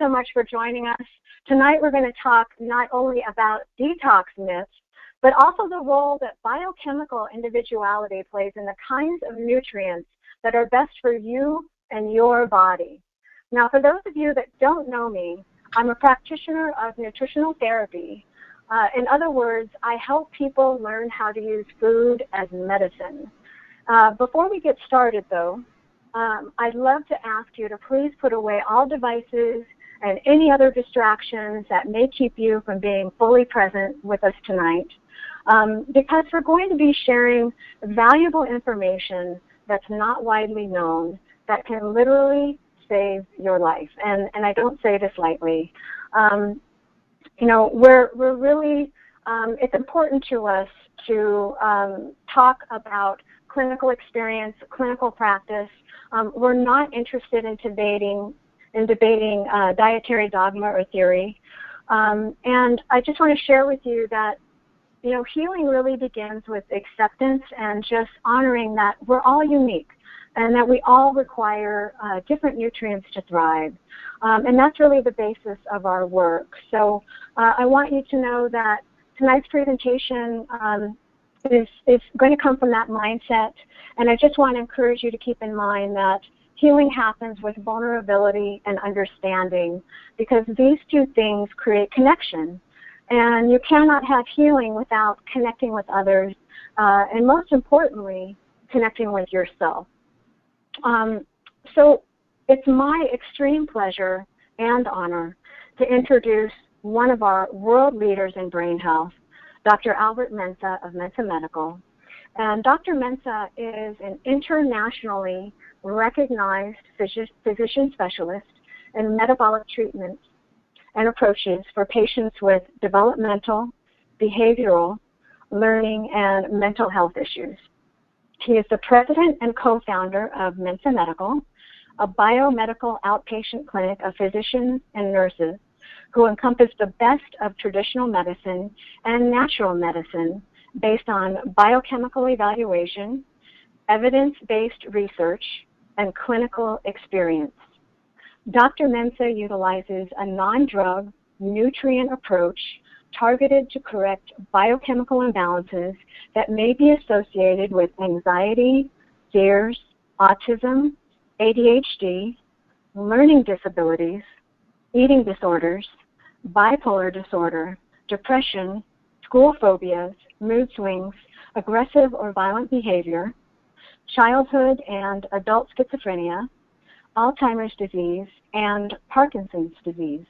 so much for joining us. Tonight we're going to talk not only about detox myths, but also the role that biochemical individuality plays in the kinds of nutrients that are best for you and your body. Now, for those of you that don't know me, I'm a practitioner of nutritional therapy. In other words, I help people learn how to use food as medicine. Before we get started, though, I'd love to ask you to please put away all devices and any other distractions that may keep you from being fully present with us tonight, because we're going to be sharing valuable information that's not widely known that can literally save your life. And I don't say this lightly. You know, we're really, it's important to us to talk about clinical experience, clinical practice. We're not interested in debating dietary dogma or theory. And I just want to share with you that, you know, healing really begins with acceptance and just honoring that we're all unique and that we all require different nutrients to thrive. And that's really the basis of our work. So I want you to know that tonight's presentation is going to come from that mindset. And I just want to encourage you to keep in mind that healing happens with vulnerability and understanding, because these two things create connection. And you cannot have healing without connecting with others, and most importantly, connecting with yourself. So it's my extreme pleasure and honor to introduce one of our world leaders in brain health, Dr. Albert Mensah of Mensah Medical. And Dr. Mensah is an internationally recognized physician specialist in metabolic treatments and approaches for patients with developmental, behavioral, learning, and mental health issues. He is the president and co-founder of Mensah Medical, a biomedical outpatient clinic of physicians and nurses who encompass the best of traditional medicine and natural medicine based on biochemical evaluation, evidence-based research, and clinical experience. Dr. Mensah utilizes a non-drug, nutrient approach targeted to correct biochemical imbalances that may be associated with anxiety, fears, autism, ADHD, learning disabilities, eating disorders, bipolar disorder, depression, school phobias, mood swings, aggressive or violent behavior, childhood and adult schizophrenia, Alzheimer's disease, and Parkinson's disease.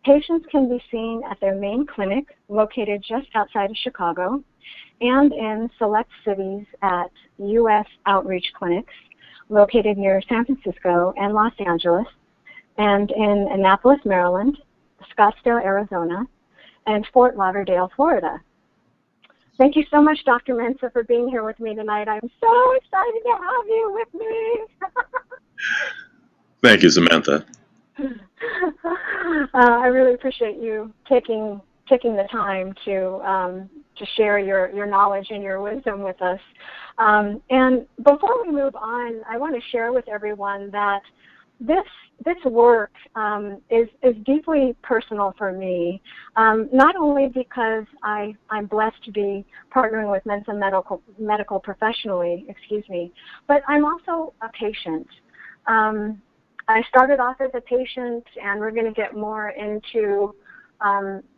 Patients can be seen at their main clinic located just outside of Chicago and in select cities at U.S. outreach clinics located near San Francisco and Los Angeles, and in Annapolis, Maryland, Scottsdale, Arizona, and Fort Lauderdale, Florida. Thank you so much, Dr. Mensah, for being here with me tonight. I'm so excited to have you with me. Thank you, Samantha. I really appreciate you taking the time to share your knowledge and your wisdom with us. And before we move on, I want to share with everyone that this work is deeply personal for me, not only because I'm blessed to be partnering with Mensah Medical professionally, but I'm also a patient. I started off as a patient, and we're going to get more into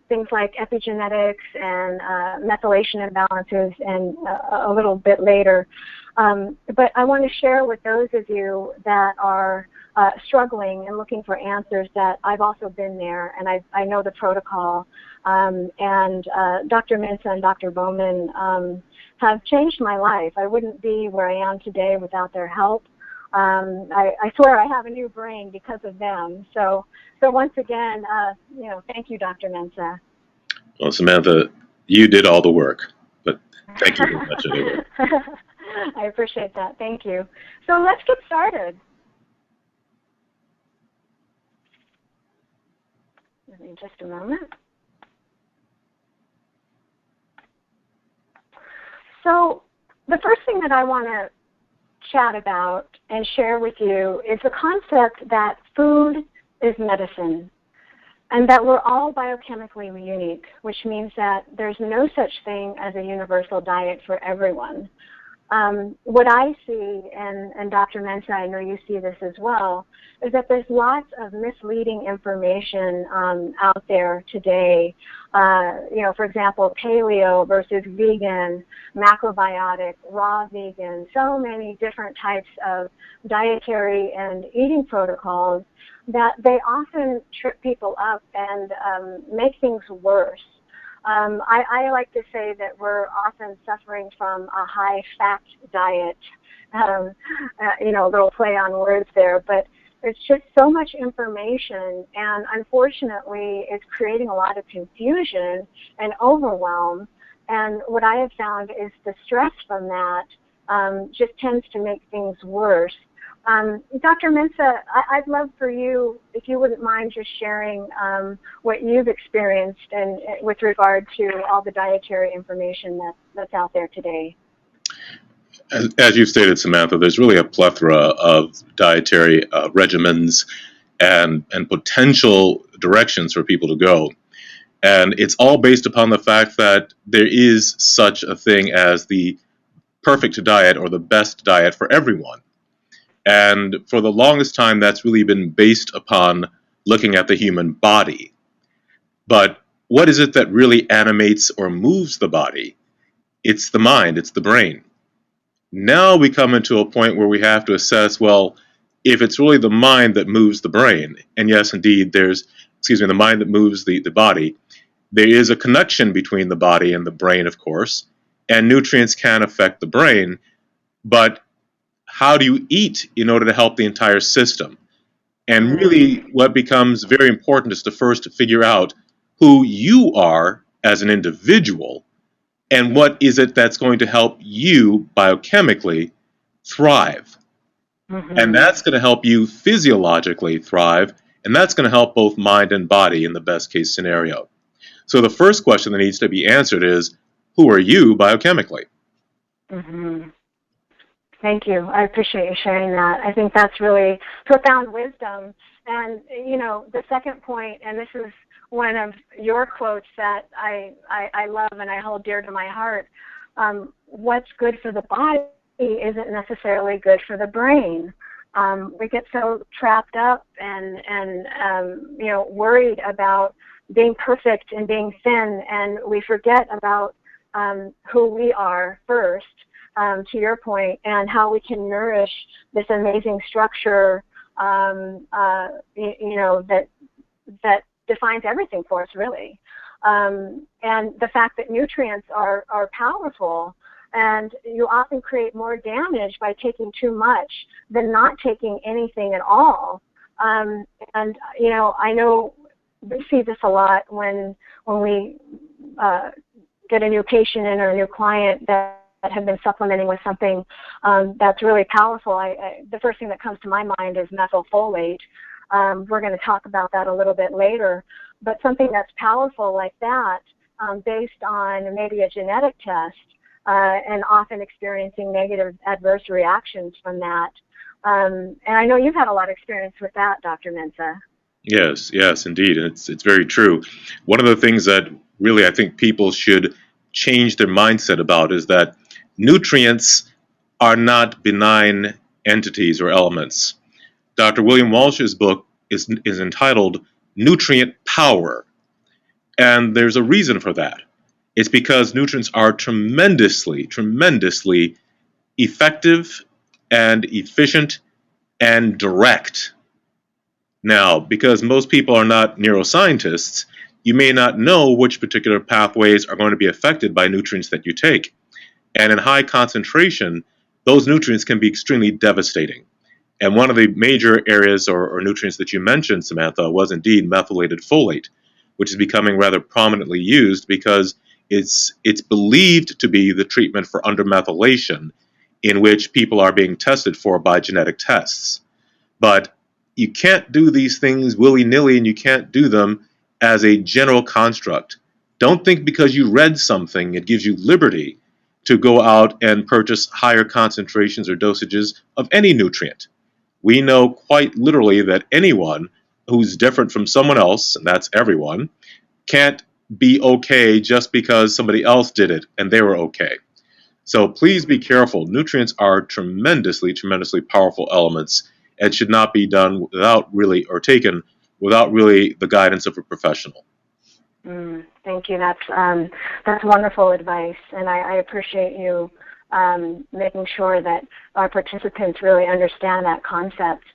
things like epigenetics and methylation imbalances and a little bit later. But I want to share with those of you that are struggling and looking for answers that I've also been there, and I know the protocol. And Dr. Mensah and Dr. Bowman have changed my life. I wouldn't be where I am today without their help. I swear I have a new brain because of them. So once again, thank you, Dr. Mensah. Well, Samantha, you did all the work, but thank you very much anyway. I appreciate that. Thank you. So let's get started. Give me just a moment. So the first thing that I want to chat about and share with you is the concept that food is medicine, and that we're all biochemically unique, which means that there's no such thing as a universal diet for everyone. What I see, and Dr. Mensah, I know you see this as well, is that there's lots of misleading information out there today. For example, paleo versus vegan, macrobiotic, raw vegan, so many different types of dietary and eating protocols that they often trip people up and make things worse. I like to say that we're often suffering from a high-fat diet, a little play on words there, but it's just so much information, and unfortunately it's creating a lot of confusion and overwhelm, and what I have found is the stress from that just tends to make things worse. Dr. Mensah, I'd love for you, if you wouldn't mind just sharing what you've experienced and with regard to all the dietary information that's out there today. As you've stated, Samantha, there's really a plethora of dietary regimens and potential directions for people to go. And it's all based upon the fact that there is such a thing as the perfect diet or the best diet for everyone. And for the longest time, that's really been based upon looking at the human body. But what is it that really animates or moves the body? It's the mind, it's the brain. Now we come into a point where we have to assess, well, if it's really the mind that moves the brain, and yes, indeed, the mind that moves the body, there is a connection between the body and the brain, of course, and nutrients can affect the brain, but how do you eat in order to help the entire system? And really what becomes very important is to first figure out who you are as an individual and what is it that's going to help you biochemically thrive. Mm-hmm. And that's going to help you physiologically thrive, and that's going to help both mind and body in the best case scenario. So the first question that needs to be answered is, who are you biochemically? Mm-hmm. Thank you. I appreciate you sharing that. I think that's really profound wisdom. And, the second point, and this is one of your quotes that I love and I hold dear to my heart, what's good for the body isn't necessarily good for the brain. We get so trapped up and worried about being perfect and being thin, and we forget about who we are first. To your point, and how we can nourish this amazing structure, that defines everything for us, really. And the fact that nutrients are powerful, and you often create more damage by taking too much than not taking anything at all. And I know we see this a lot when we get a new patient in or a new client that have been supplementing with something that's really powerful. The first thing that comes to my mind is methylfolate. We're going to talk about that a little bit later. But something that's powerful like that, based on maybe a genetic test, and often experiencing negative adverse reactions from that. And I know you've had a lot of experience with that, Dr. Mensah. Yes, indeed. And it's very true. One of the things that really I think people should change their mindset about is that nutrients are not benign entities or elements. Dr. William Walsh's book is entitled Nutrient Power, and there's a reason for that. It's because nutrients are tremendously effective and efficient and direct. Now, because most people are not neuroscientists, you may not know which particular pathways are going to be affected by nutrients that you take. And in high concentration, those nutrients can be extremely devastating. And one of the major areas or nutrients that you mentioned, Samantha, was indeed methylated folate, which is becoming rather prominently used because it's believed to be the treatment for undermethylation, in which people are being tested for by genetic tests. But you can't do these things willy-nilly, and you can't do them as a general construct. Don't think because you read something it gives you liberty to go out and purchase higher concentrations or dosages of any nutrient. We know quite literally that anyone who's different from someone else, and that's everyone, can't be okay just because somebody else did it and they were okay. So please be careful. Nutrients are tremendously, tremendously powerful elements and should not be done without really, or taken without really the guidance of a professional. Thank you. That's wonderful advice, and I appreciate you making sure that our participants really understand that concept.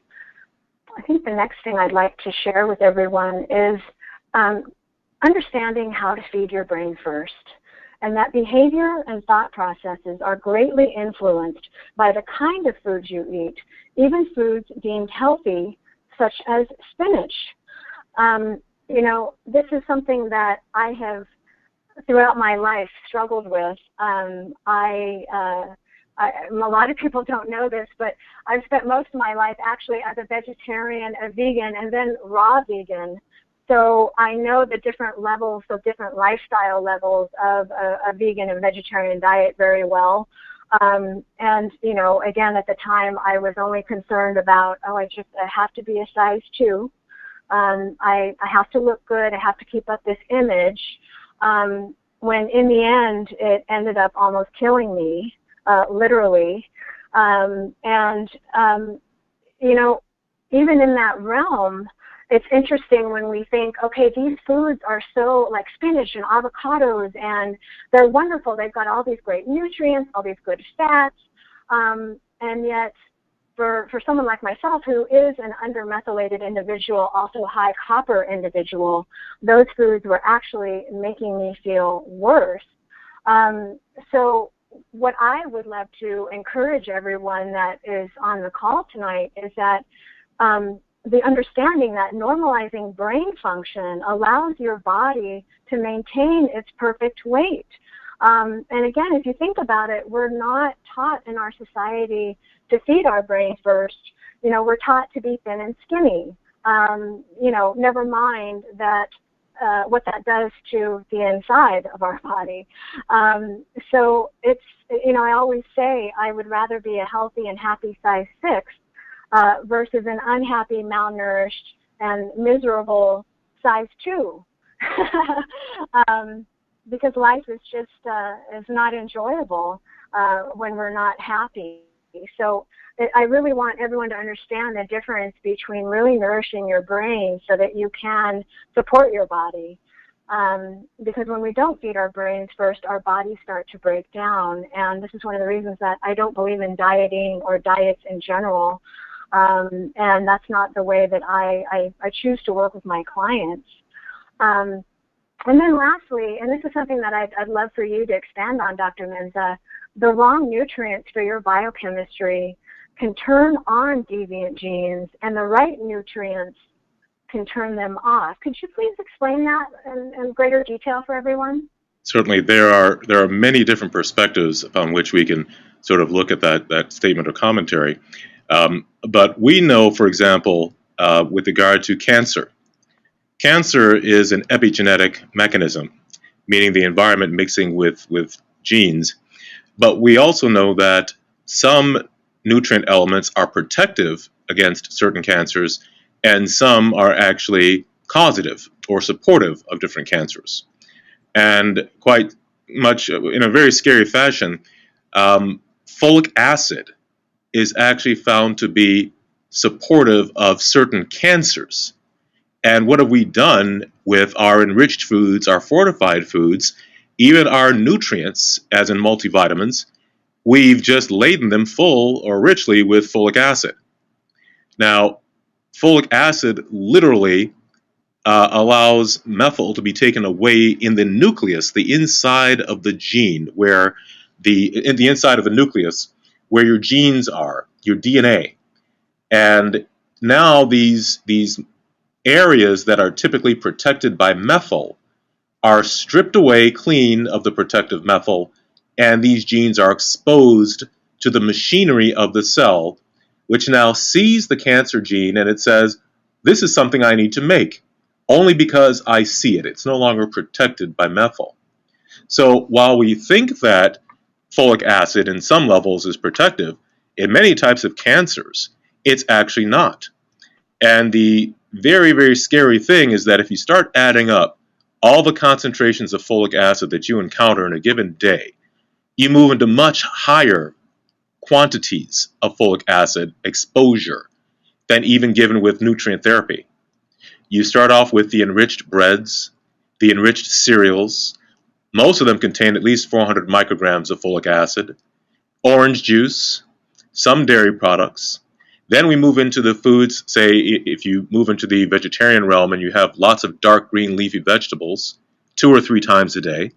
I think the next thing I'd like to share with everyone is understanding how to feed your brain first, and that behavior and thought processes are greatly influenced by the kind of foods you eat, even foods deemed healthy, such as spinach. This is something that I have, throughout my life, struggled with. A lot of people don't know this, but I've spent most of my life actually as a vegetarian, a vegan, and then raw vegan. So I know the different levels, the different lifestyle levels of a vegan and vegetarian diet very well. And, again, at the time, I was only concerned about, I have to be a size 2. I have to look good. I have to keep up this image. When in the end, it ended up almost killing me, literally. Even in that realm, it's interesting when we think, okay, these foods are so, like spinach and avocados, and they're wonderful. They've got all these great nutrients, all these good fats, and yet for someone like myself who is an undermethylated individual, also high copper individual, those foods were actually making me feel worse. So what I would love to encourage everyone that is on the call tonight is that the understanding that normalizing brain function allows your body to maintain its perfect weight. And again, if you think about it, we're not taught in our society to feed our brain first. We're taught to be thin and skinny. Never mind that what that does to the inside of our body. So it's, I always say I would rather be a healthy and happy size 6 versus an unhappy, malnourished, and miserable size 2. Because life is just is not enjoyable when we're not happy. So I really want everyone to understand the difference between really nourishing your brain so that you can support your body. Because when we don't feed our brains first, our bodies start to break down. And this is one of the reasons that I don't believe in dieting or diets in general. And that's not the way that I choose to work with my clients. And then lastly, and this is something that I'd love for you to expand on, Dr. Mensah, the wrong nutrients for your biochemistry can turn on deviant genes, and the right nutrients can turn them off. Could you please explain that in greater detail for everyone? Certainly, there are many different perspectives upon which we can sort of look at that statement or commentary. But we know, for example, with regard to cancer, cancer is an epigenetic mechanism, meaning the environment mixing with genes. But we also know that some nutrient elements are protective against certain cancers, and some are actually causative or supportive of different cancers. And quite much in a very scary fashion, folic acid is actually found to be supportive of certain cancers. And what have we done with our enriched foods, our fortified foods, even our nutrients, as in multivitamins? We've just laden them full or richly with folic acid. Now, folic acid literally allows methyl to be taken away in the nucleus, the inside of the gene, where in the inside of the nucleus, where your genes are, your DNA. And now these areas that are typically protected by methyl are stripped away clean of the protective methyl, and these genes are exposed to the machinery of the cell, which now sees the cancer gene and it says, this is something I need to make, only because I see it. It's no longer protected by methyl. So while we think that folic acid in some levels is protective, in many types of cancers, it's actually not. And the very, very scary thing is that if you start adding up all the concentrations of folic acid that you encounter in a given day, you move into much higher quantities of folic acid exposure than even given with nutrient therapy. You start off with the enriched breads, the enriched cereals. Most of them contain at least 400 micrograms of folic acid, orange juice, some dairy products. Then we move into the foods, say if you move into the vegetarian realm and you have lots of dark green leafy vegetables 2 or 3 times a day.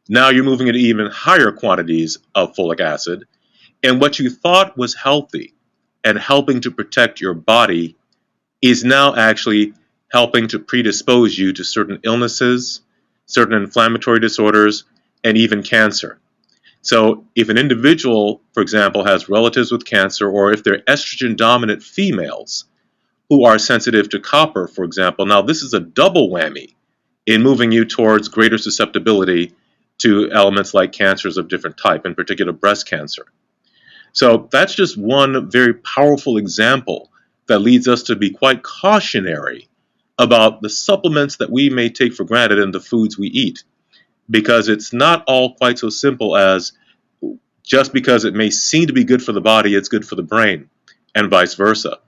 Now you're moving into even higher quantities of folic acid. And what you thought was healthy and helping to protect your body is now actually helping to predispose you to certain illnesses, certain inflammatory disorders, and even cancer. So if an individual, for example, has relatives with cancer, or if they're estrogen dominant females who are sensitive to copper, for example, now this is a double whammy in moving you towards greater susceptibility to elements like cancers of different type, in particular breast cancer. So that's just one very powerful example that leads us to be quite cautionary about the supplements that we may take for granted in the foods we eat, because it's not all quite so simple as just because it may seem to be good for the body, it's good for the brain, and vice versa.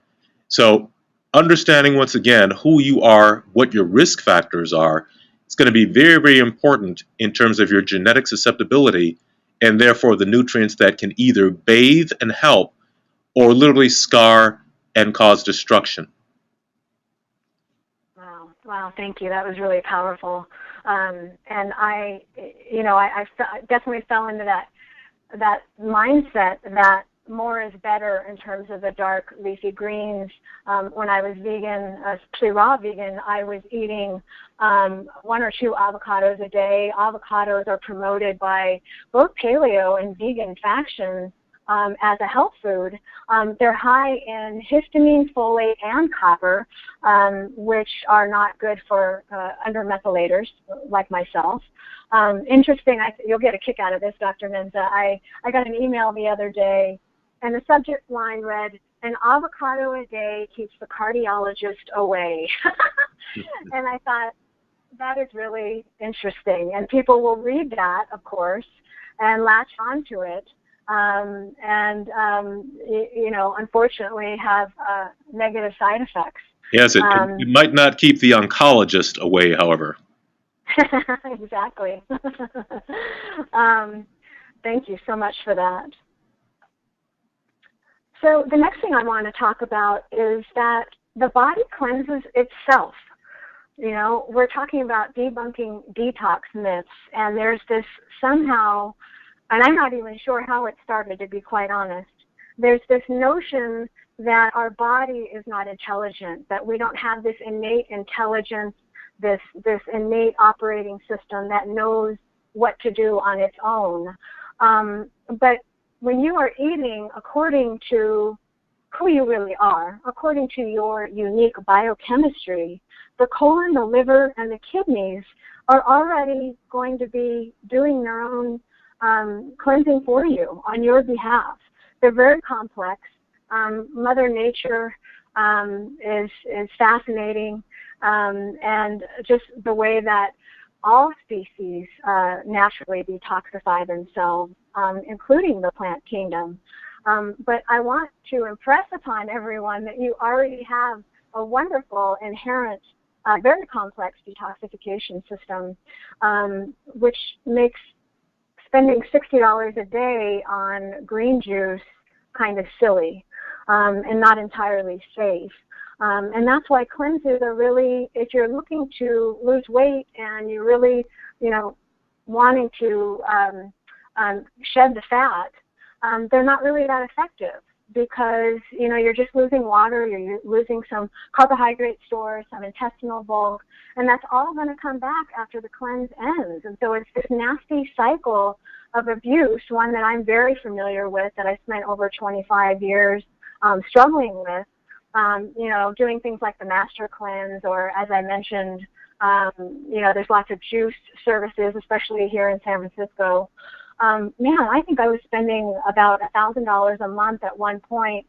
So understanding, once again, who you are, what your risk factors are, it's going to be very, very important in terms of your genetic susceptibility, and therefore the nutrients that can either bathe and help or literally scar and cause destruction. Wow, thank you. That was really powerful. And I definitely fell into that mindset that more is better in terms of the dark leafy greens. When I was vegan, actually raw vegan, I was eating 1 or 2 avocados a day. Avocados are promoted by both paleo and vegan factions as a health food. They're high in histamine, folate, and copper, which are not good for undermethylators like myself. Interesting, you'll get a kick out of this, Dr. Mensah. I got an email the other day, and the subject line read, "An avocado a day keeps the cardiologist away." And I thought, that is really interesting. And people will read that, of course, and latch onto it. Unfortunately have negative side effects. Yes, it might not keep the oncologist away, however. Exactly. Thank you so much for that. So the next thing I want to talk about is that the body cleanses itself. We're talking about debunking detox myths, and there's this somehow, and I'm not even sure how it started, to be quite honest. There's this notion that our body is not intelligent, that we don't have this innate intelligence, this innate operating system that knows what to do on its own. But when you are eating according to who you really are, according to your unique biochemistry, the colon, the liver, and the kidneys are already going to be doing their own cleansing for you on your behalf. They're very complex. Mother Nature is fascinating, and just the way that all species naturally detoxify themselves, including the plant kingdom. But I want to impress upon everyone that you already have a wonderful, inherent, very complex detoxification system, which makes spending $60 a day on green juice kind of silly and not entirely safe. And that's why cleanses are really, if you're looking to lose weight and you're really, wanting to shed the fat, they're not really that effective because, you're just losing water, you're losing some carbohydrate stores, some intestinal bulk, and that's all going to come back after the cleanse ends. And so it's this nasty cycle of abuse, one that I'm very familiar with, that I spent over 25 years struggling with, doing things like the master cleanse, or as I mentioned, there's lots of juice services, especially here in San Francisco. I think I was spending about $1,000 a month at one point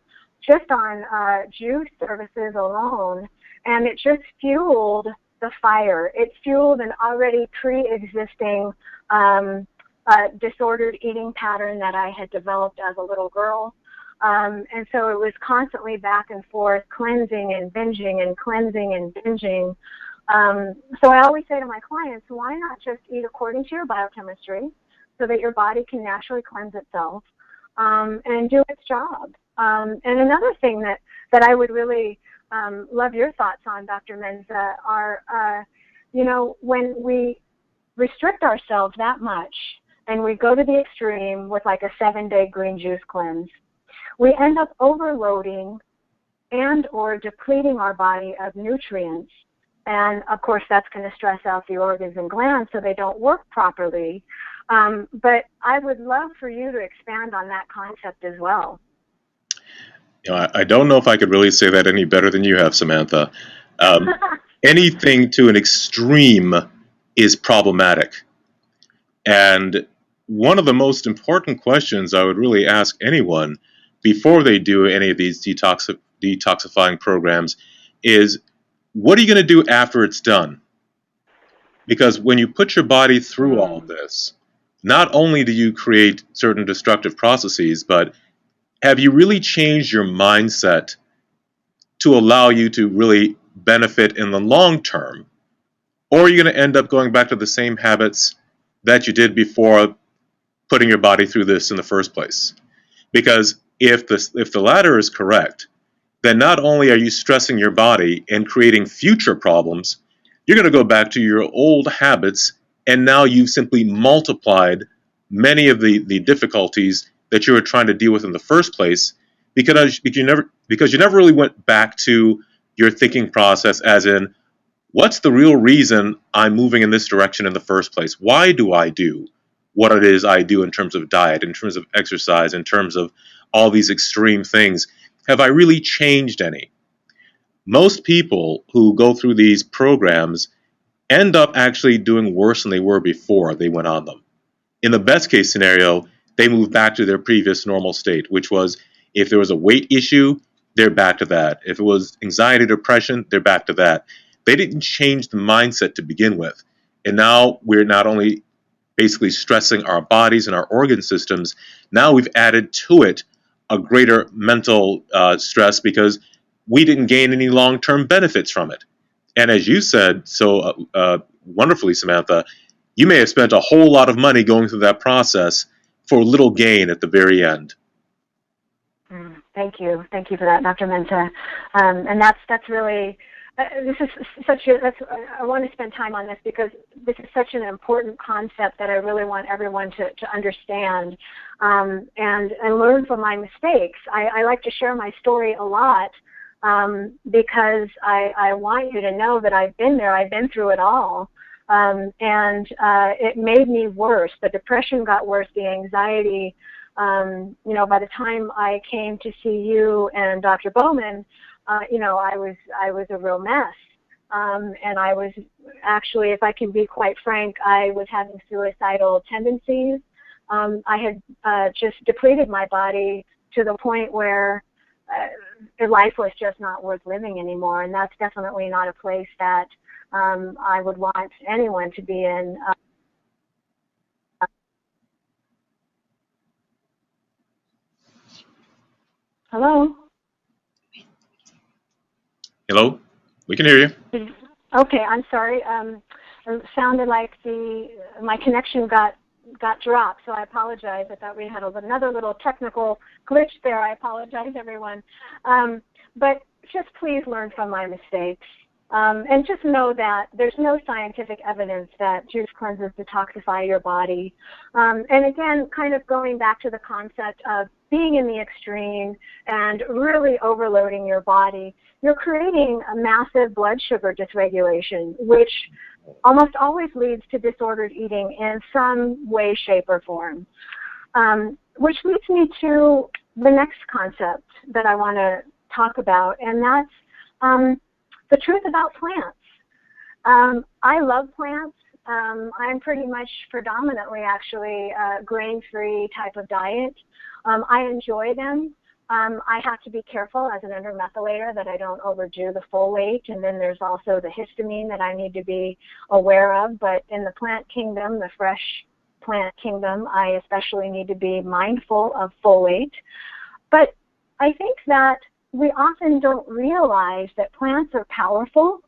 just on juice services alone. and it just fueled the fire. It fueled an already pre-existing disordered eating pattern that I had developed as a little girl. And so it was constantly back and forth, cleansing and binging and cleansing and binging. So I always say to my clients, why not just eat according to your biochemistry so that your body can naturally cleanse itself and do its job? And another thing that I would really love your thoughts on, Dr. Mensah, are, when we restrict ourselves that much and we go to the extreme with like a 7-day green juice cleanse, we end up overloading and or depleting our body of nutrients. And, of course, that's going to stress out the organs and glands so they don't work properly. But I would love for you to expand on that concept as well. I don't know if I could really say that any better than you have, Samantha. Anything to an extreme is problematic. And one of the most important questions I would really ask anyone before they do any of these detoxifying programs is, what are you going to do after it's done? Because when you put your body through all of this, not only do you create certain destructive processes, but have you really changed your mindset to allow you to really benefit in the long term? Or are you going to end up going back to the same habits that you did before putting your body through this in the first place? Because if the latter is correct, then not only are you stressing your body and creating future problems, you're going to go back to your old habits, and now you've simply multiplied many of the difficulties that you were trying to deal with in the first place, because you never really went back to your thinking process, as in, what's the real reason I'm moving in this direction in the first place? Why do I do what it is I do in terms of diet, in terms of exercise, in terms of all these extreme things? Have I really changed any? Most people who go through these programs end up actually doing worse than they were before they went on them. In the best case scenario, they move back to their previous normal state, which was, if there was a weight issue, they're back to that. If it was anxiety, depression, they're back to that. They didn't change the mindset to begin with. And now we're not only basically stressing our bodies and our organ systems, now we've added to it a greater mental stress because we didn't gain any long-term benefits from it. And as you said so wonderfully, Samantha, you may have spent a whole lot of money going through that process for little gain at the very end. Thank you for that, Dr. Mensah. And that's really, this is I want to spend time on this because this is such an important concept that I really want everyone to understand and learn from my mistakes. I like to share my story a lot because I want you to know that I've been there. I've been through it all. And it made me worse. The depression got worse, the anxiety. By the time I came to see you and Dr. Bowman, I was a real mess. And I was actually, if I can be quite frank, I was having suicidal tendencies. I had just depleted my body to the point where life was just not worth living anymore. And that's definitely not a place that I would want anyone to be in. Hello? Hello? We can hear you. Okay, I'm sorry. It sounded like my connection got dropped, so I apologize. I thought we had another little technical glitch there. I apologize, everyone. But just please learn from my mistakes. And just know that there's no scientific evidence that juice cleanses detoxify your body. And again, kind of going back to the concept of being in the extreme and really overloading your body, you're creating a massive blood sugar dysregulation, which almost always leads to disordered eating in some way, shape, or form. Which leads me to the next concept that I want to talk about, and that's the truth about plants. I love plants. I'm pretty much predominantly actually a grain-free type of diet. I enjoy them. I have to be careful as an intermethylator that I don't overdo the folate, and then there's also the histamine that I need to be aware of. But in the plant kingdom, the fresh plant kingdom, I especially need to be mindful of folate. But I think that we often don't realize that plants are powerful,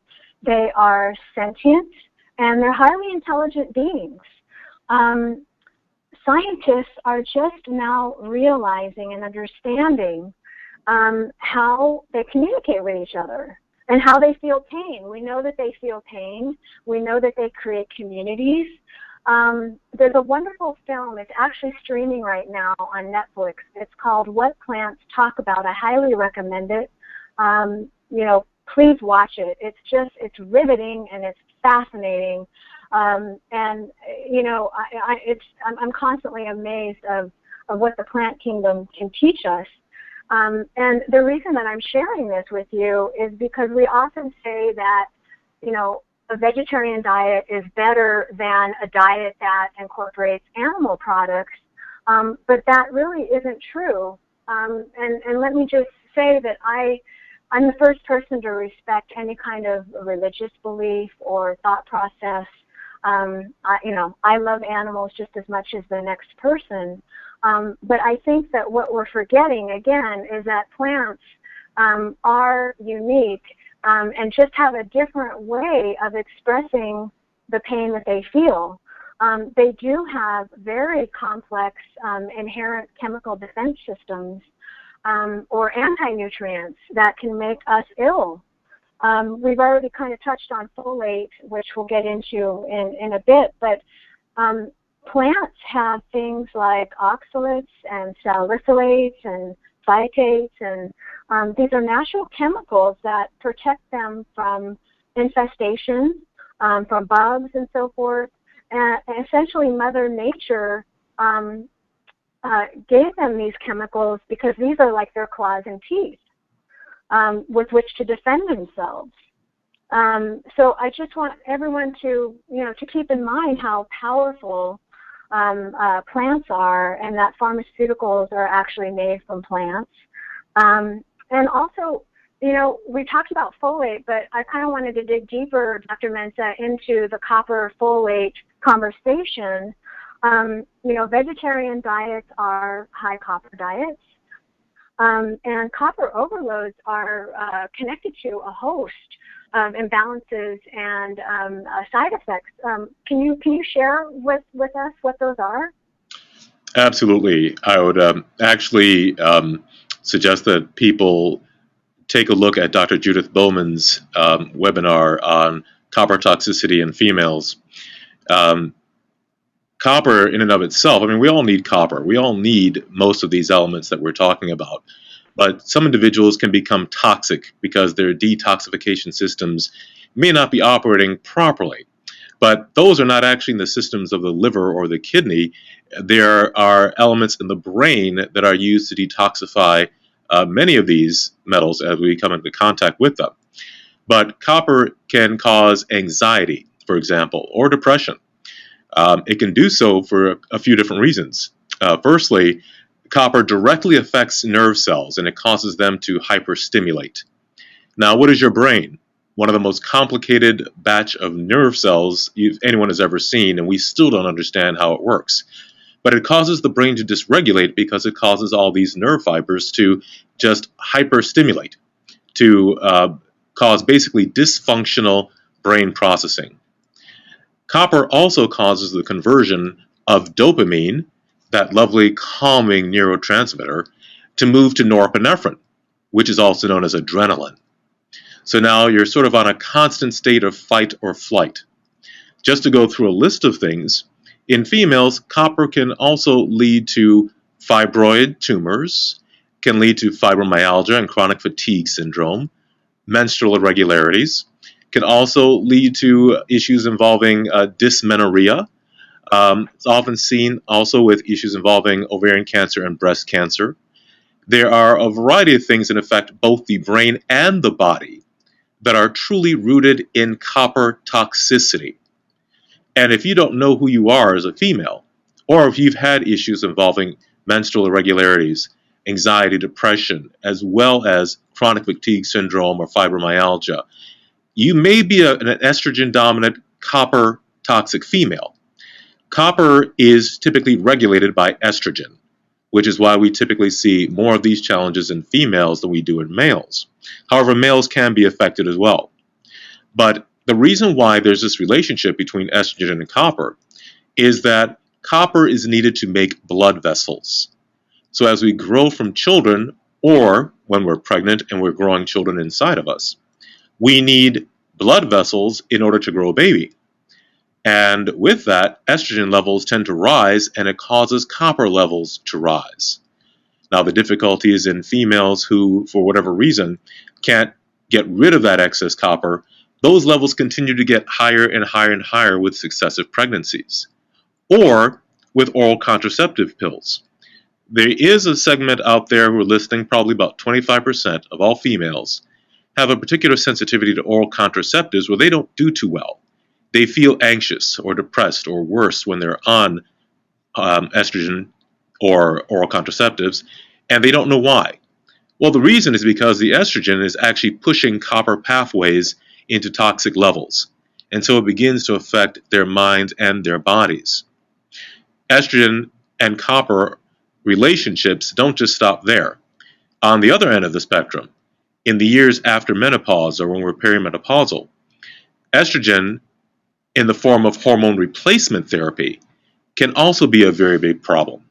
they are sentient, and they're highly intelligent beings. Scientists are just now realizing and understanding how they communicate with each other and how they feel pain. We know that they feel pain. We know that they create communities. There's a wonderful film. It's actually streaming right now on Netflix. It's called What Plants Talk About. I highly recommend it. Please watch it. It's riveting and it's fascinating. I'm constantly amazed of what the plant kingdom can teach us. And the reason that I'm sharing this with you is because we often say that, a vegetarian diet is better than a diet that incorporates animal products, but that really isn't true. And let me just say that I'm the first person to respect any kind of religious belief or thought process. I love animals just as much as the next person. But I think that what we're forgetting, again, is that plants are unique and just have a different way of expressing the pain that they feel. They do have very complex inherent chemical defense systems or anti-nutrients that can make us ill. We've already kind of touched on folate, which we'll get into in a bit, but plants have things like oxalates and salicylates and phytates, and these are natural chemicals that protect them from infestation, from bugs and so forth. And essentially, Mother Nature gave them these chemicals because these are like their claws and teeth with which to defend themselves. So I just want everyone to keep in mind how powerful plants are, and that pharmaceuticals are actually made from plants. And also, we talked about folate, but I kind of wanted to dig deeper, Dr. Mensah, into the copper-folate conversation. Vegetarian diets are high copper diets, and copper overloads are connected to a host of imbalances and side effects. Can you share with us what those are? Absolutely. I would actually suggest that people take a look at Dr. Judith Bowman's webinar on copper toxicity in females. Copper in and of itself, we all need copper. We all need most of these elements that we're talking about. But some individuals can become toxic because their detoxification systems may not be operating properly. But those are not actually in the systems of the liver or the kidney. There are elements in the brain that are used to detoxify many of these metals as we come into contact with them. But copper can cause anxiety, for example, or depression. It can do so for a few different reasons. Firstly, copper directly affects nerve cells and it causes them to hyperstimulate. Now, what is your brain? One of the most complicated batch of nerve cells anyone has ever seen, and we still don't understand how it works. But it causes the brain to dysregulate because it causes all these nerve fibers to just hyperstimulate, to cause basically dysfunctional brain processing. Copper also causes the conversion of dopamine, that lovely calming neurotransmitter, to move to norepinephrine, which is also known as adrenaline. So now you're sort of on a constant state of fight or flight. Just to go through a list of things, in females, copper can also lead to fibroid tumors, can lead to fibromyalgia and chronic fatigue syndrome, menstrual irregularities, can also lead to issues involving dysmenorrhea. It's often seen also with issues involving ovarian cancer and breast cancer. There are a variety of things that affect both the brain and the body that are truly rooted in copper toxicity. And if you don't know who you are as a female, or if you've had issues involving menstrual irregularities, anxiety, depression, as well as chronic fatigue syndrome or fibromyalgia. You may be an estrogen-dominant copper toxic female. Copper is typically regulated by estrogen, which is why we typically see more of these challenges in females than we do in males. However, males can be affected as well. But the reason why there's this relationship between estrogen and copper is that copper is needed to make blood vessels. So as we grow from children, or when we're pregnant and we're growing children inside of us, we need blood vessels in order to grow a baby. And with that, estrogen levels tend to rise, and it causes copper levels to rise. Now, the difficulty is in females who, for whatever reason, can't get rid of that excess copper. Those levels continue to get higher and higher and higher with successive pregnancies, or with oral contraceptive pills. There is a segment out there who are listening, probably about 25% of all females, have a particular sensitivity to oral contraceptives where they don't do too well. They feel anxious or depressed or worse when they're on estrogen or oral contraceptives, and they don't know why. Well, the reason is because the estrogen is actually pushing copper pathways into toxic levels, and so it begins to affect their minds and their bodies. Estrogen and copper relationships don't just stop there. On the other end of the spectrum, in the years after menopause or when we're perimenopausal, estrogen in the form of hormone replacement therapy can also be a very big problem.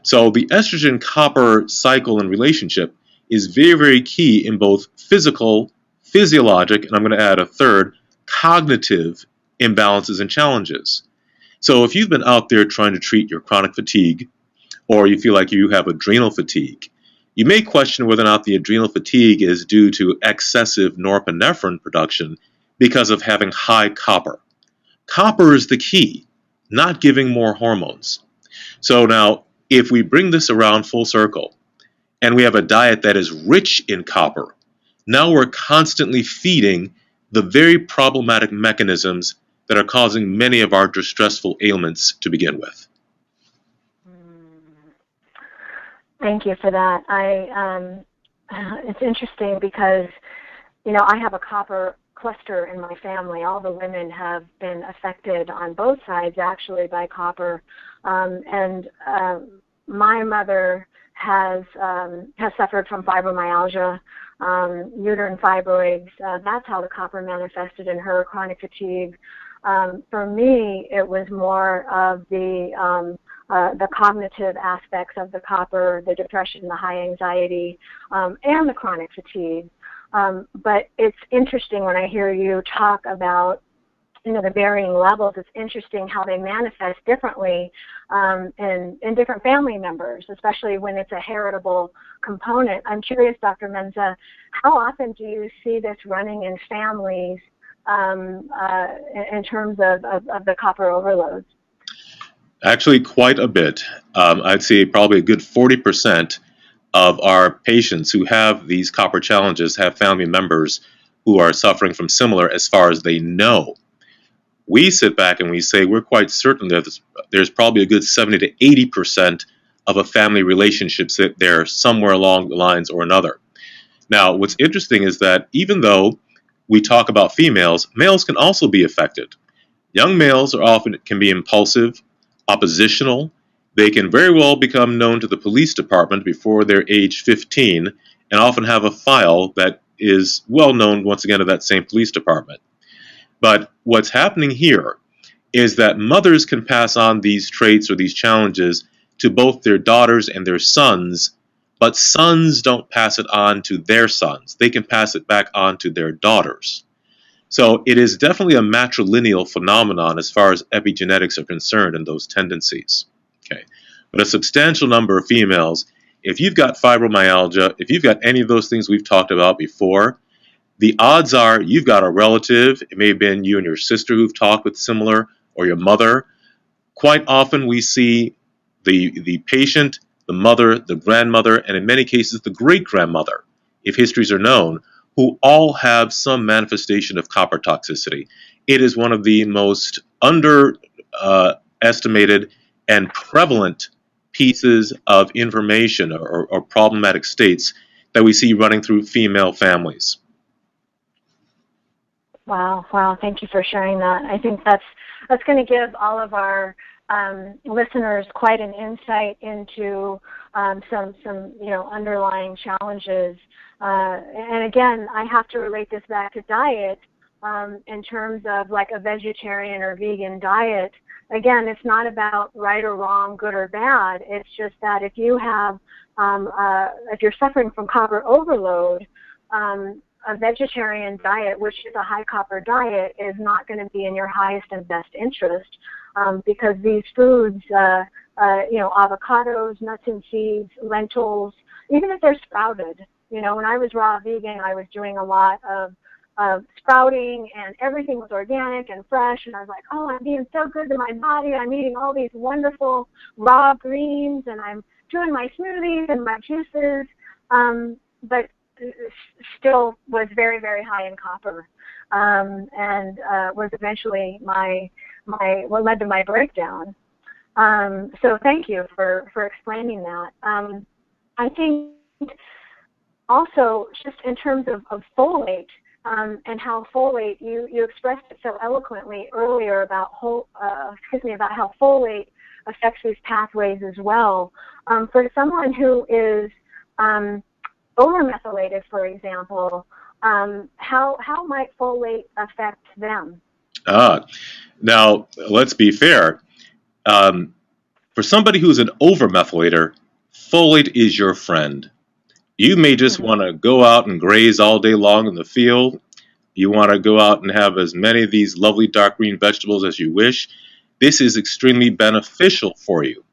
So the estrogen-copper cycle and relationship is very, very key in both physiologic, and I'm going to add a third, cognitive imbalances and challenges. So if you've been out there trying to treat your chronic fatigue, or you feel like you have adrenal fatigue, you may question whether or not the adrenal fatigue is due to excessive norepinephrine production because of having high copper. Copper is the key, not giving more hormones. So now, if we bring this around full circle, and we have a diet that is rich in copper, now we're constantly feeding the very problematic mechanisms that are causing many of our distressful ailments to begin with. Thank you for that. It's interesting because, I have a copper cluster in my family. All the women have been affected on both sides, actually, by copper. And my mother has suffered from fibromyalgia, uterine fibroids. That's how the copper manifested in her, chronic fatigue. For me, it was more of the cognitive aspects of the copper, the depression, the high anxiety, and the chronic fatigue. But it's interesting when I hear you talk about, the varying levels. It's interesting how they manifest differently in different family members, especially when it's a heritable component. I'm curious, Dr. Mensah, how often do you see this running in families in terms of the copper overloads? Actually, quite a bit. I'd say probably a good 40% of our patients who have these copper challenges have family members who are suffering from similar as far as they know. We sit back and we say we're quite certain that there's probably a good 70 to 80% of a family relationships that they're somewhere along the lines or another. Now, what's interesting is that even though we talk about females, males can also be affected. Young males can be impulsive, oppositional. They can very well become known to the police department before they're age 15 and often have a file that is well known once again to that same police department. But what's happening here is that mothers can pass on these traits or these challenges to both their daughters and their sons, but sons don't pass it on to their sons. They can pass it back on to their daughters. So it is definitely a matrilineal phenomenon as far as epigenetics are concerned and those tendencies. Okay, but a substantial number of females, if you've got fibromyalgia, if you've got any of those things we've talked about before, the odds are you've got a relative. It may have been you and your sister who've talked with similar, or your mother. Quite often we see the patient, the mother, the grandmother, and in many cases the great-grandmother, if histories are known, who all have some manifestation of copper toxicity. It is one of the most underestimated and prevalent pieces of information or problematic states that we see running through female families. Wow, wow. Thank you for sharing that. I think that's going to give all of our listeners quite an insight into some underlying challenges. And again, I have to relate this back to diet in terms of like a vegetarian or vegan diet. Again, it's not about right or wrong, good or bad. It's just that if you have, if you're suffering from copper overload, a vegetarian diet, which is a high copper diet, is not going to be in your highest and best interest because these foods, avocados, nuts and seeds, lentils, even if they're sprouted. When I was raw vegan, I was doing a lot of sprouting, and everything was organic and fresh, and I was like, oh, I'm being so good to my body. I'm eating all these wonderful raw greens, and I'm doing my smoothies and my juices, but still was very, very high in copper, and was eventually what led to my breakdown. So thank you for explaining that. I think also just in terms of folate, and how folate, you expressed it so eloquently earlier about about how folate affects these pathways as well. For someone who is overmethylated, for example, how might folate affect them? Now, let's be fair. For somebody who's an overmethylator, folate is your friend. You may just want to go out and graze all day long in the field. You want to go out and have as many of these lovely dark green vegetables as you wish. This is extremely beneficial for you.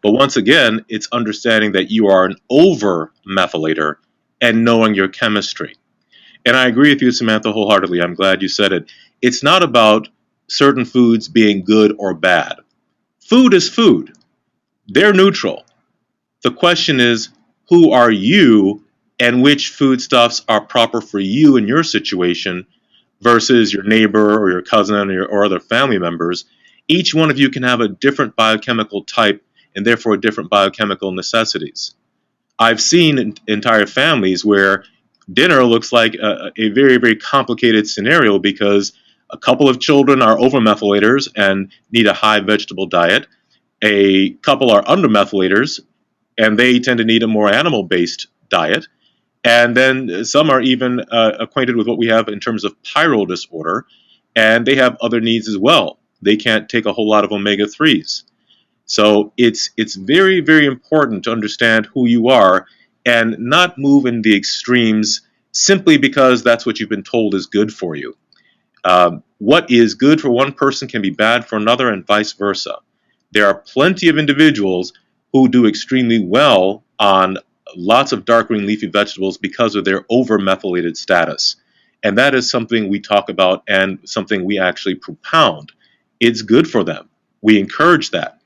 But once again, it's understanding that you are an over-methylator and knowing your chemistry. And I agree with you, Samantha, wholeheartedly. I'm glad you said it. It's not about certain foods being good or bad. Food is food. They're neutral. The question is, who are you and which foodstuffs are proper for you in your situation versus your neighbor or your cousin or other family members. Each one of you can have a different biochemical type and therefore different biochemical necessities. I've seen entire families where dinner looks like a very, very complicated scenario because a couple of children are overmethylators and need a high vegetable diet. A couple are undermethylators and they tend to need a more animal-based diet. And then some are even acquainted with what we have in terms of pyro disorder, and they have other needs as well. They can't take a whole lot of omega-3s. So it's very, very important to understand who you are and not move in the extremes simply because that's what you've been told is good for you. What is good for one person can be bad for another and vice versa. There are plenty of individuals who do extremely well on lots of dark green leafy vegetables because of their over-methylated status. And that is something we talk about and something we actually propound. It's good for them. We encourage that.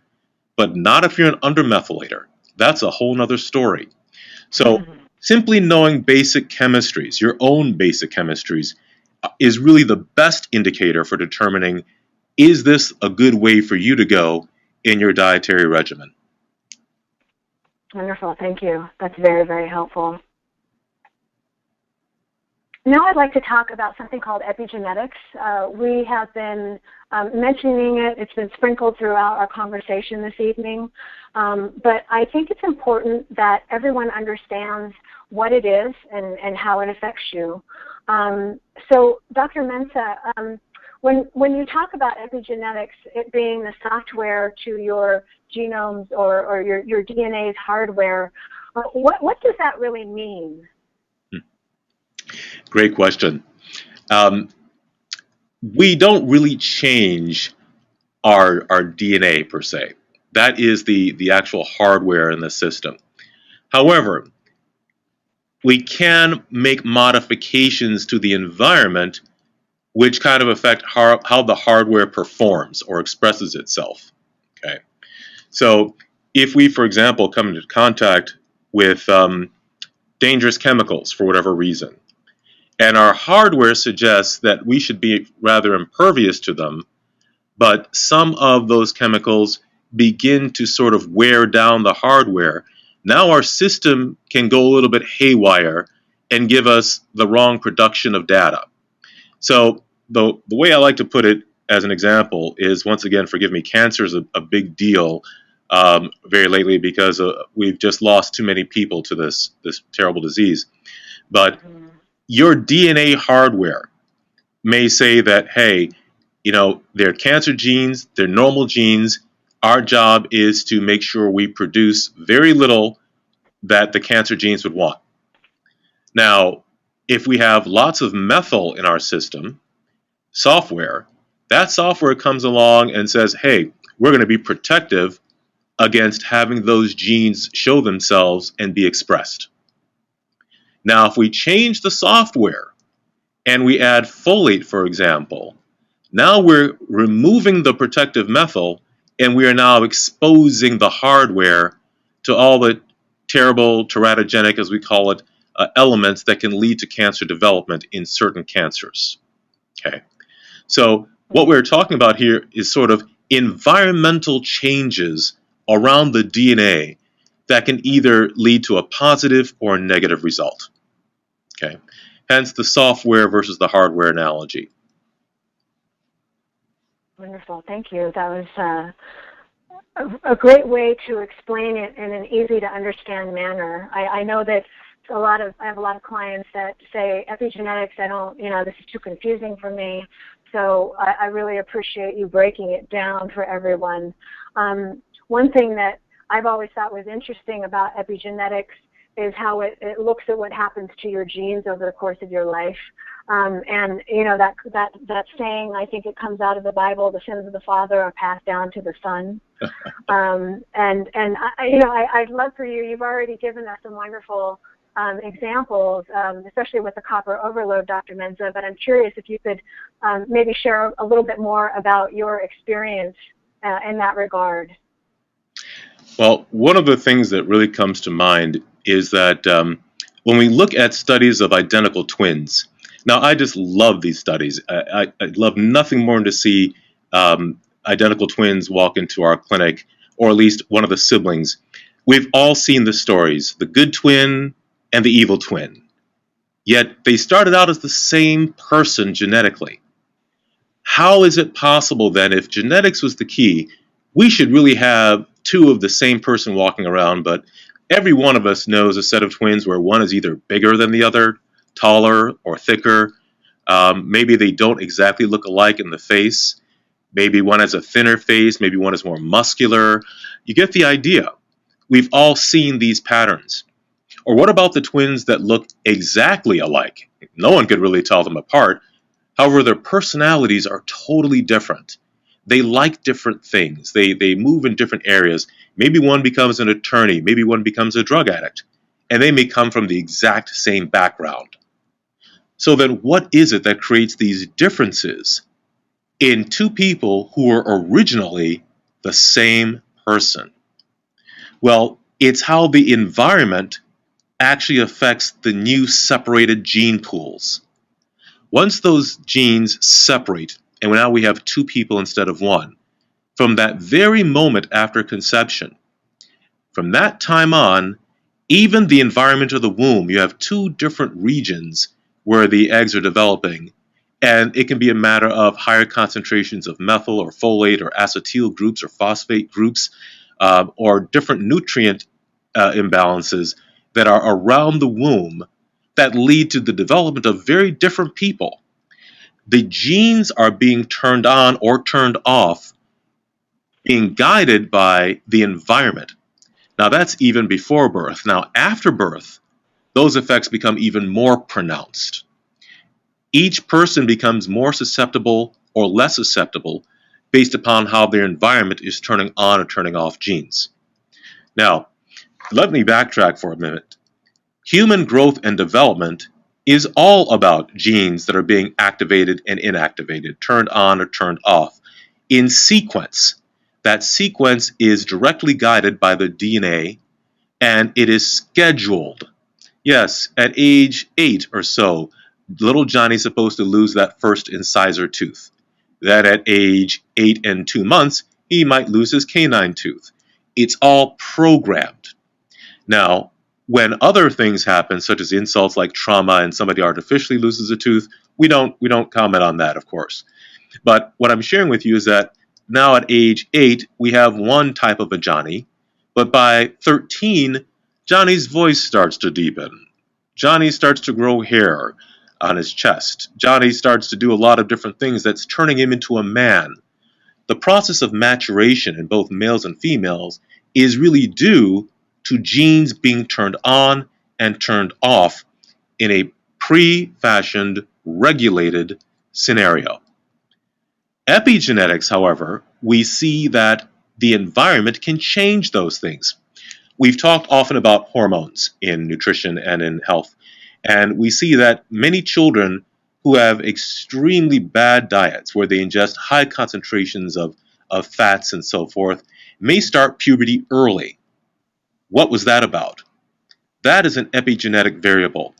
But not if you're an undermethylator. That's a whole nother story. So simply knowing basic chemistries, your own basic chemistries, is really the best indicator for determining, is this a good way for you to go in your dietary regimen? Wonderful. Thank you. That's very, very helpful. Now I'd like to talk about something called epigenetics. We have been mentioning it. It's been sprinkled throughout our conversation this evening. But I think it's important that everyone understands what it is and how it affects you. So, Dr. Mensah, when you talk about epigenetics, it being the software to your genomes or your DNA's hardware, what does that really mean? Great question. We don't really change our DNA per se. That is the actual hardware in the system. However, we can make modifications to the environment which kind of affect how the hardware performs or expresses itself. Okay, so if we, for example, come into contact with dangerous chemicals for whatever reason, and our hardware suggests that we should be rather impervious to them, but some of those chemicals begin to sort of wear down the hardware, now our system can go a little bit haywire and give us the wrong production of data. So the way I like to put it as an example is, once again, forgive me, cancer is a big deal very lately because we've just lost too many people to this terrible disease. But your DNA hardware may say that, hey, they're cancer genes, they're normal genes. Our job is to make sure we produce very little that the cancer genes would want. Now, if we have lots of methyl in our system, software, that software comes along and says, hey, we're going to be protective against having those genes show themselves and be expressed. Now, if we change the software and we add folate, for example, now we're removing the protective methyl and we are now exposing the hardware to all the terrible teratogenic, as we call it, elements that can lead to cancer development in certain cancers. Okay, so what we're talking about here is sort of environmental changes around the DNA that can either lead to a positive or a negative result. Okay, hence the software versus the hardware analogy. Wonderful, thank you. That was a great way to explain it in an easy to understand manner. I know that I have a lot of clients that say epigenetics, this is too confusing for me. So I really appreciate you breaking it down for everyone. One thing that I've always thought was interesting about epigenetics is how it looks at what happens to your genes over the course of your life. And that saying, I think it comes out of the Bible: the sins of the father are passed down to the son. I'd love for you. You've already given us some wonderful examples, especially with the copper overload, Dr. Mensah. But I'm curious if you could maybe share a little bit more about your experience in that regard. Well, one of the things that really comes to mind is that when we look at studies of identical twins, now I just love these studies. I love nothing more than to see identical twins walk into our clinic, or at least one of the siblings. We've all seen the stories, the good twin and the evil twin. Yet they started out as the same person genetically. How is it possible then, if genetics was the key, we should really have two of the same person walking around, but every one of us knows a set of twins where one is either bigger than the other, taller or thicker. Maybe they don't exactly look alike in the face. Maybe one has a thinner face, maybe one is more muscular. You get the idea. We've all seen these patterns. Or what about the twins that look exactly alike? No one could really tell them apart. However, their personalities are totally different. They like different things. They move in different areas. Maybe one becomes an attorney. Maybe one becomes a drug addict. And they may come from the exact same background. So then what is it that creates these differences in two people who are originally the same person? Well, it's how the environment actually affects the new separated gene pools. Once those genes separate, and now we have two people instead of one, from that very moment after conception, from that time on, even the environment of the womb, you have two different regions where the eggs are developing, and it can be a matter of higher concentrations of methyl or folate or acetyl groups or phosphate groups, or different nutrient imbalances that are around the womb that lead to the development of very different people. The genes are being turned on or turned off, being guided by the environment. Now that's even before birth. Now after birth, those effects become even more pronounced. Each person becomes more susceptible or less susceptible based upon how their environment is turning on or turning off genes. Now, let me backtrack for a minute. Human growth and development is all about genes that are being activated and inactivated, turned on or turned off, in sequence. That sequence is directly guided by the DNA, and it is scheduled. Yes, at age 8 or so, little Johnny's supposed to lose that first incisor tooth. That at age 8 and 2 months, he might lose his canine tooth. It's all programmed. Now, when other things happen, such as insults like trauma and somebody artificially loses a tooth, we don't comment on that, of course. But what I'm sharing with you is that now at age 8, we have one type of a Johnny, but by 13, Johnny's voice starts to deepen. Johnny starts to grow hair on his chest. Johnny starts to do a lot of different things that's turning him into a man. The process of maturation in both males and females is really due to genes being turned on and turned off in a pre-fashioned, regulated scenario. Epigenetics, however, we see that the environment can change those things. We've talked often about hormones in nutrition and in health, and we see that many children who have extremely bad diets where they ingest high concentrations of fats and so forth may start puberty early. What was that about? That is an epigenetic variable.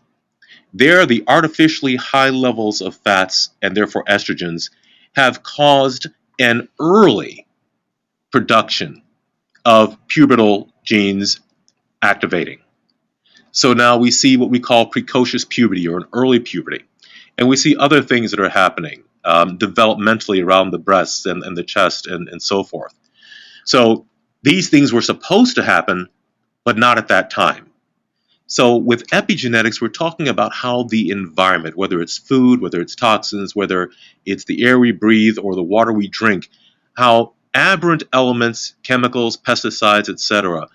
There, the artificially high levels of fats and therefore estrogens have caused an early production of pubertal genes activating. So now we see what we call precocious puberty or an early puberty. And we see other things that are happening developmentally around the breasts and the chest and so forth. So these things were supposed to happen, but not at that time. So with epigenetics, we're talking about how the environment, whether it's food, whether it's toxins, whether it's the air we breathe or the water we drink, how aberrant elements, chemicals, pesticides, etc.,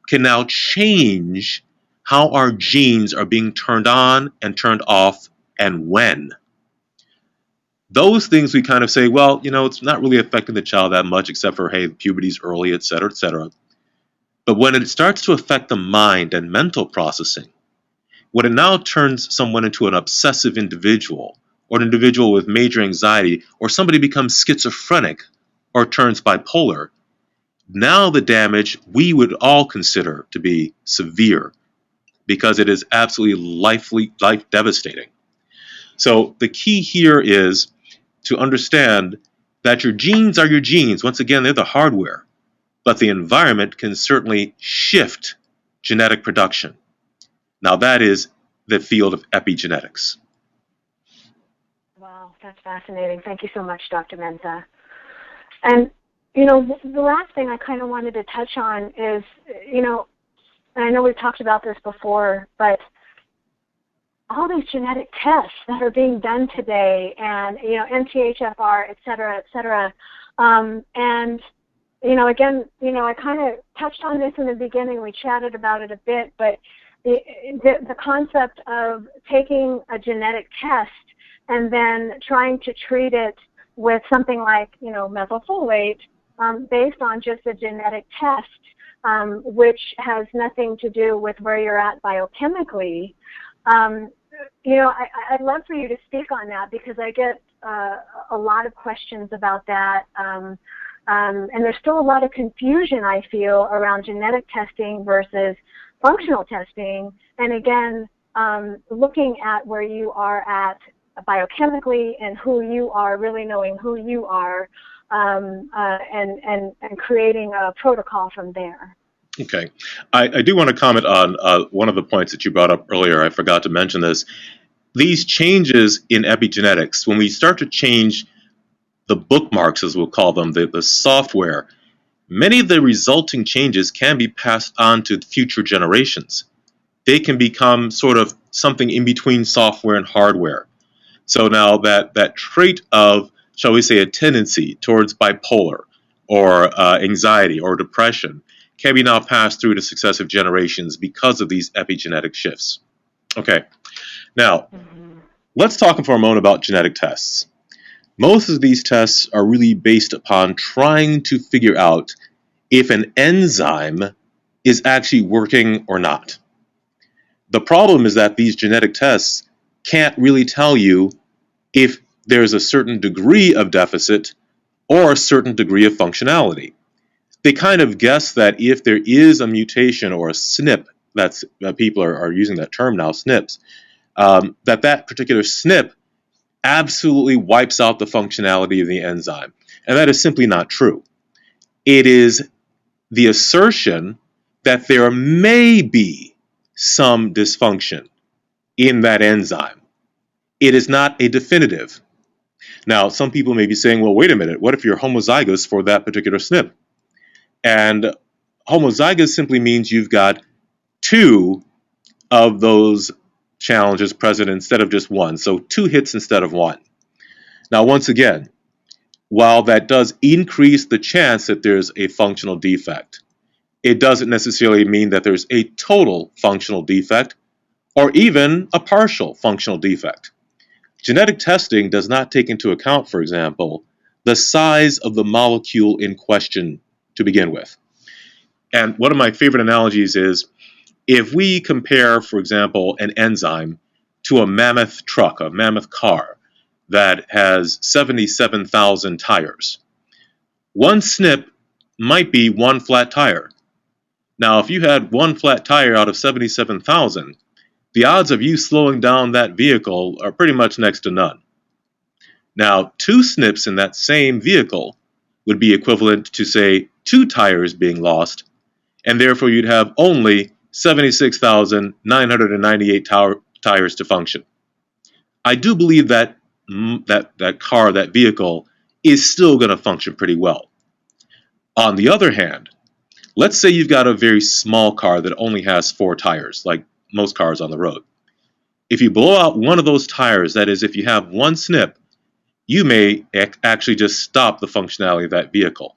can now change how our genes are being turned on and turned off and when. Those things we kind of say, well, it's not really affecting the child that much except for, hey, puberty's early, etc., etc. But when it starts to affect the mind and mental processing, when it now turns someone into an obsessive individual, or an individual with major anxiety, or somebody becomes schizophrenic or turns bipolar, now the damage we would all consider to be severe because it is absolutely life devastating. So the key here is to understand that your genes are your genes. Once again, they're the hardware. But the environment can certainly shift genetic production. Now that is the field of epigenetics. Wow, that's fascinating. Thank you so much, Dr. Mensah. And, the last thing I kind of wanted to touch on is, and I know we've talked about this before, but all these genetic tests that are being done today and, MTHFR, et cetera, and again, I kind of touched on this in the beginning. We chatted about it a bit, but the concept of taking a genetic test and then trying to treat it with something like, methylfolate based on just a genetic test, which has nothing to do with where you're at biochemically. I'd love for you to speak on that because I get a lot of questions about that. And there's still a lot of confusion, I feel, around genetic testing versus functional testing. And again, looking at where you are at biochemically and who you are, really knowing who you are, and creating a protocol from there. Okay. I do want to comment on one of the points that you brought up earlier. I forgot to mention this. These changes in epigenetics, when we start to change the bookmarks, as we'll call them, the software, many of the resulting changes can be passed on to future generations. They can become sort of something in between software and hardware. So now that trait of, shall we say, a tendency towards bipolar or anxiety or depression can be now passed through to successive generations because of these epigenetic shifts. Okay, now let's talk for a moment about genetic tests. Most of these tests are really based upon trying to figure out if an enzyme is actually working or not. The problem is that these genetic tests can't really tell you if there's a certain degree of deficit or a certain degree of functionality. They kind of guess that if there is a mutation or a SNP, that's people are using that term now, SNPs, that particular SNP absolutely wipes out the functionality of the enzyme. And that is simply not true. It is the assertion that there may be some dysfunction in that enzyme. It is not a definitive. Now, some people may be saying, well, wait a minute, what if you're homozygous for that particular SNP? And homozygous simply means you've got two of those challenges present instead of just one. So 2 hits instead of 1. Now, once again, while that does increase the chance that there's a functional defect, it doesn't necessarily mean that there's a total functional defect or even a partial functional defect. Genetic testing does not take into account, for example, the size of the molecule in question to begin with. And one of my favorite analogies is if we compare, for example, an enzyme to a mammoth truck, a mammoth car that has 77,000 tires. One SNP might be one flat tire. Now, if you had one flat tire out of 77,000, the odds of you slowing down that vehicle are pretty much next to none. Now, 2 SNPs in that same vehicle would be equivalent to, say, 2 tires being lost, and therefore you'd have only 76,998 tires to function. I do believe that car, that vehicle, is still going to function pretty well. On the other hand, let's say you've got a very small car that only has 4 tires, like most cars on the road. If you blow out one of those tires, that is, if you have one SNP, you may actually just stop the functionality of that vehicle.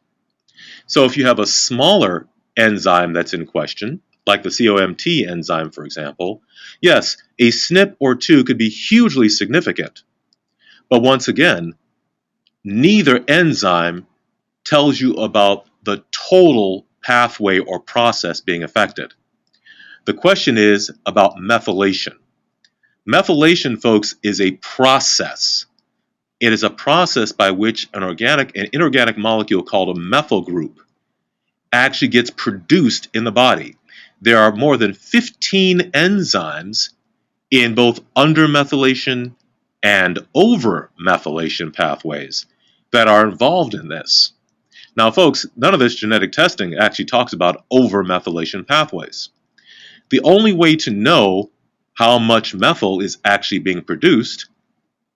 So if you have a smaller enzyme that's in question, like the COMT enzyme, for example, yes, a SNP or 2 could be hugely significant. But once again, neither enzyme tells you about the total pathway or process being affected. The question is about methylation. Methylation, folks, is a process. It is a process by which an inorganic molecule called a methyl group actually gets produced in the body. There are more than 15 enzymes in both undermethylation and over-methylation pathways that are involved in this. Now, folks, none of this genetic testing actually talks about over-methylation pathways. The only way to know how much methyl is actually being produced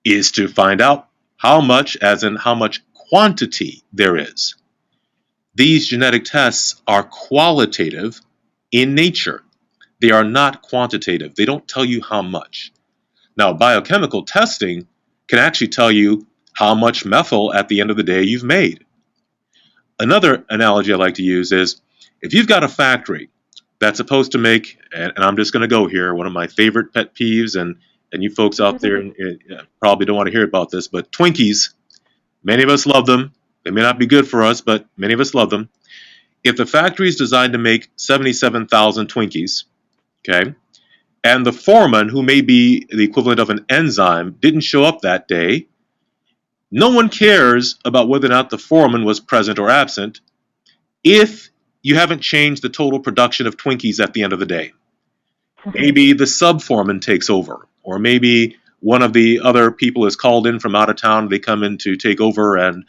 is to find out how much, as in how much quantity there is. These genetic tests are qualitative in nature. They are not quantitative. They don't tell you how much. Now, biochemical testing can actually tell you how much methyl at the end of the day you've made. Another analogy I like to use is if you've got a factory that's supposed to make, and I'm just going to go here, one of my favorite pet peeves, and you folks out there probably don't want to hear about this, but Twinkies, many of us love them. They may not be good for us, but many of us love them. If the factory is designed to make 77,000 Twinkies, okay, and the foreman, who may be the equivalent of an enzyme, didn't show up that day, no one cares about whether or not the foreman was present or absent if you haven't changed the total production of Twinkies at the end of the day. Maybe the sub-foreman takes over, or maybe one of the other people is called in from out of town, they come in to take over, and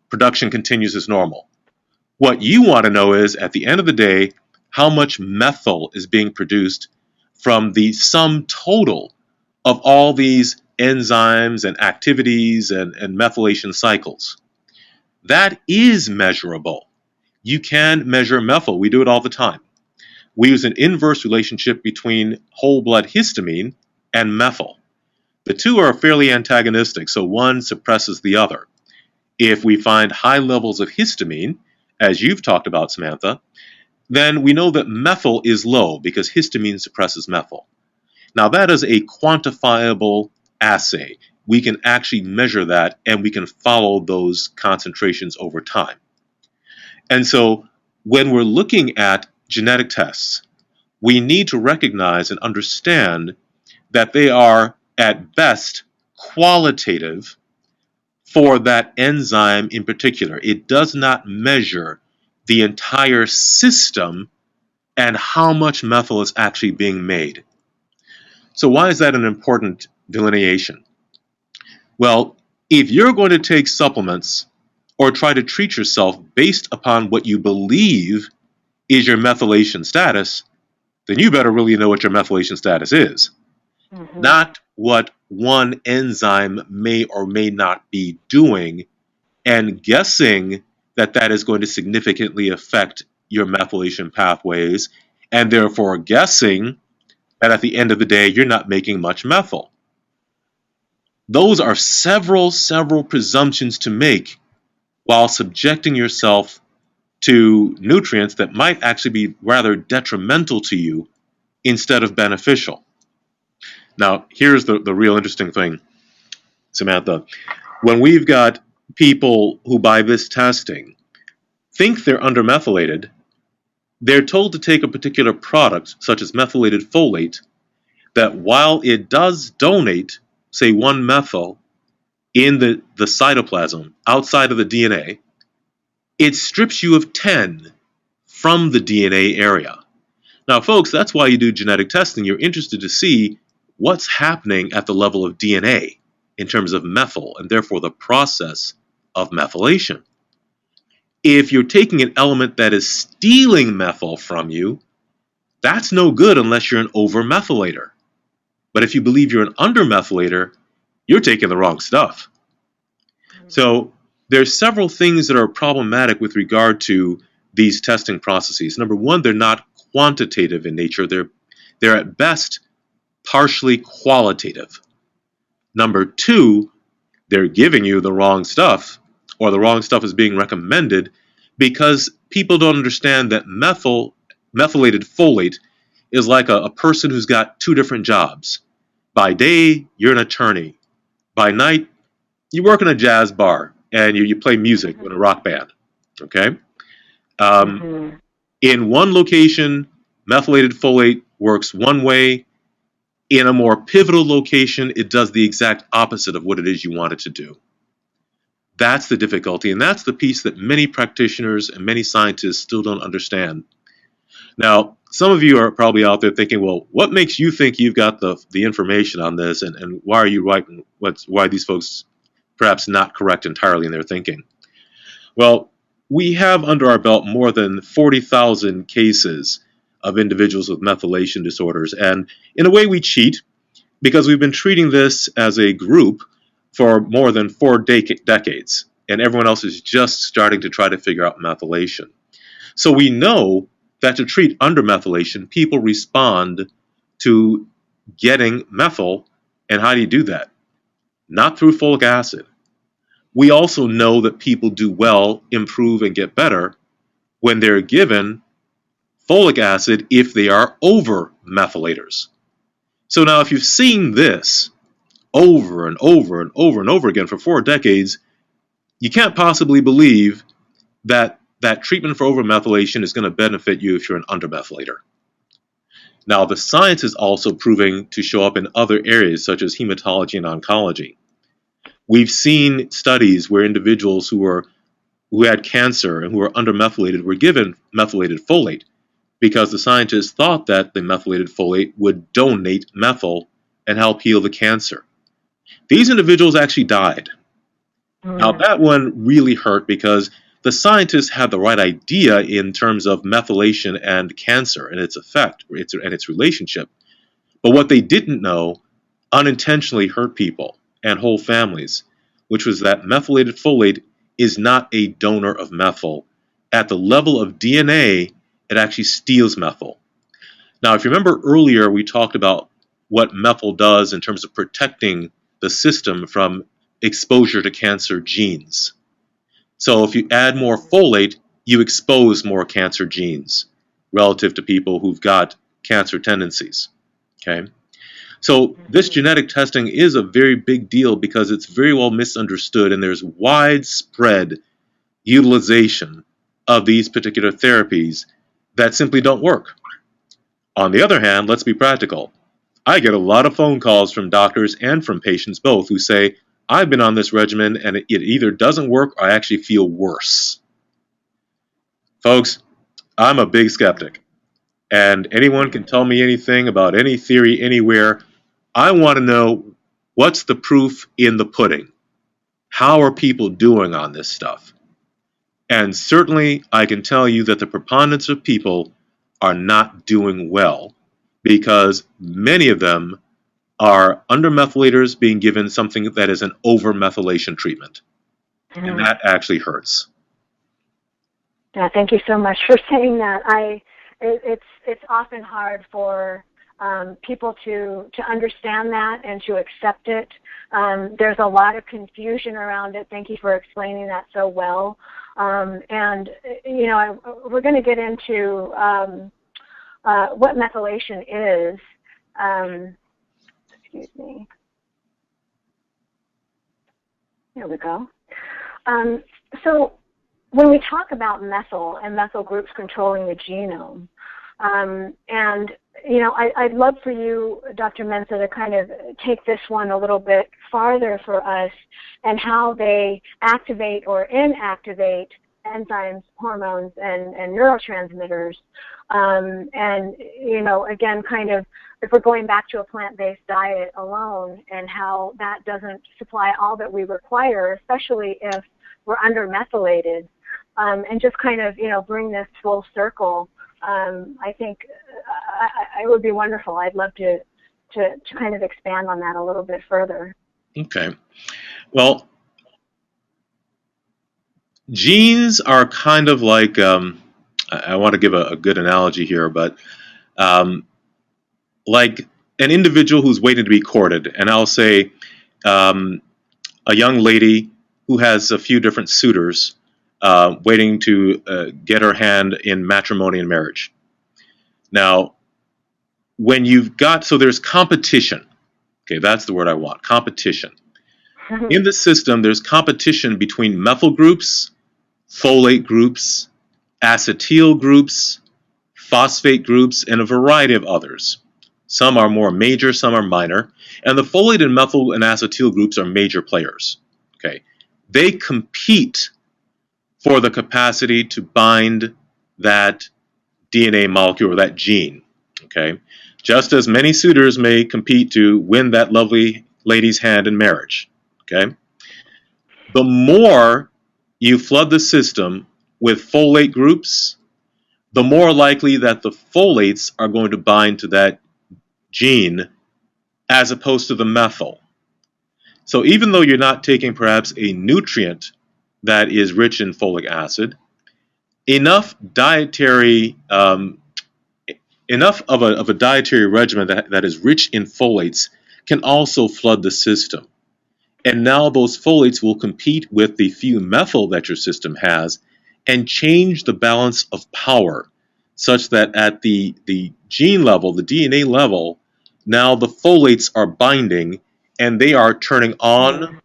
production continues as normal. What you want to know is, at the end of the day, how much methyl is being produced from the sum total of all these enzymes and activities and methylation cycles. That is measurable. You can measure methyl. We do it all the time. We use an inverse relationship between whole blood histamine and methyl. The two are fairly antagonistic, so one suppresses the other. If we find high levels of histamine, as you've talked about, Samantha, then we know that methyl is low because histamine suppresses methyl. Now, that is a quantifiable assay. We can actually measure that, and we can follow those concentrations over time. And so when we're looking at genetic tests, we need to recognize and understand that they are, at best, qualitative for that enzyme in particular. It does not measure the entire system and how much methyl is actually being made. So why is that an important delineation? Well, if you're going to take supplements or try to treat yourself based upon what you believe is your methylation status, then you better really know what your methylation status is, not what one enzyme may or may not be doing, and guessing that that is going to significantly affect your methylation pathways, and therefore guessing that at the end of the day you're not making much methyl. Those are several presumptions to make while subjecting yourself to nutrients that might actually be rather detrimental to you instead of beneficial. Now, here's the real interesting thing, Samantha. When we've got people who, by this testing, think they're undermethylated, they're told to take a particular product, such as methylated folate, that while it does donate, say, 1-methyl in the cytoplasm outside of the DNA, it strips you of 10 from the DNA area. Now, folks, that's why you do genetic testing. You're interested to see what's happening at the level of DNA in terms of methyl, and therefore the process of methylation. If you're taking an element that is stealing methyl from you, that's no good unless you're an over-methylator. But if you believe you're an under-methylator, you're taking the wrong stuff. So there's several things that are problematic with regard to these testing processes. Number one, they're not quantitative in nature. They're at best partially qualitative. Number two, they're giving you the wrong stuff, or the wrong stuff is being recommended because people don't understand that methylated folate is like a person who's got two different jobs. By day, you're an attorney. By night, you work in a jazz bar and you play music with a rock band. Okay? In one location, methylated folate works one way. In a more pivotal location, it does the exact opposite of what it is you want it to do. That's the difficulty, and that's the piece that many practitioners and many scientists still don't understand. Now, some of you are probably out there thinking, well, what makes you think you've got the information on this, and why are you right, and why are these folks perhaps not correct entirely in their thinking? Well, we have under our belt more than 40,000 cases of individuals with methylation disorders, and in a way we cheat because we've been treating this as a group for more than 4 decades, and everyone else is just starting to try to figure out methylation. So we know that to treat undermethylation, people respond to getting methyl, and how do you do that? Not through folic acid. We also know that people do well, improve, and get better when they're given folic acid if they are over methylators. So now if you've seen this over and over and over and over again for 4 decades, you can't possibly believe that that treatment for overmethylation is going to benefit you if you're an undermethylator. Now, the science is also proving to show up in other areas such as hematology and oncology. We've seen studies where individuals who had cancer and who were undermethylated were given methylated folate because the scientists thought that the methylated folate would donate methyl and help heal the cancer. These individuals actually died. Now, that one really hurt because the scientists had the right idea in terms of methylation and cancer and its effect and its relationship. But what they didn't know unintentionally hurt people and whole families, which was that methylated folate is not a donor of methyl. At the level of DNA, it actually steals methyl. Now, if you remember earlier, we talked about what methyl does in terms of protecting the system from exposure to cancer genes. So if you add more folate, you expose more cancer genes relative to people who've got cancer tendencies. Okay? So this genetic testing is a very big deal because it's very well misunderstood, and there's widespread utilization of these particular therapies that simply don't work. On the other hand, let's be practical. I get a lot of phone calls from doctors and from patients both who say, I've been on this regimen and it either doesn't work or I actually feel worse. Folks, I'm a big skeptic, and anyone can tell me anything about any theory anywhere. I want to know, what's the proof in the pudding? How are people doing on this stuff? And certainly, I can tell you that the preponderance of people are not doing well because many of them are under methylators being given something that is an over methylation treatment. And Mhm. that actually hurts. Yeah, thank you so much for saying that. It's often hard for people to understand that and to accept it. There's a lot of confusion around it. Thank you for explaining that so well. And we're going to get into what methylation is. Excuse me. Here we go. So when we talk about methyl and methyl groups controlling the genome, and I'd love for you, Dr. Mensah, to kind of take this one a little bit farther for us and how they activate or inactivate enzymes, hormones, and neurotransmitters. Again, kind of if we're going back to a plant-based diet alone and how that doesn't supply all that we require, especially if we're under-methylated, and just kind of, bring this full circle. I think it would be wonderful. I'd love to kind of expand on that a little bit further. Okay. Well, genes are kind of like, I want to give a good analogy here, but like an individual who's waiting to be courted. And I'll say a young lady who has a few different suitors waiting to get her hand in matrimony and marriage. Now, when you've got, so there's competition. Okay, that's the word I want, competition. In the system, there's competition between methyl groups, folate groups, acetyl groups, phosphate groups, and a variety of others. Some are more major, some are minor, and the folate and methyl and acetyl groups are major players. Okay, they compete for the capacity to bind that DNA molecule or that gene. Okay, just as many suitors may compete to win that lovely lady's hand in marriage. Okay, the more you flood the system with folate groups, the more likely that the folates are going to bind to that gene as opposed to the methyl. So even though you're not taking perhaps a nutrient that is rich in folic acid, enough dietary enough of a dietary regimen that is rich in folates can also flood the system. And now those folates will compete with the few methyl that your system has and change the balance of power such that at the gene level, the DNA level, now the folates are binding and they are turning on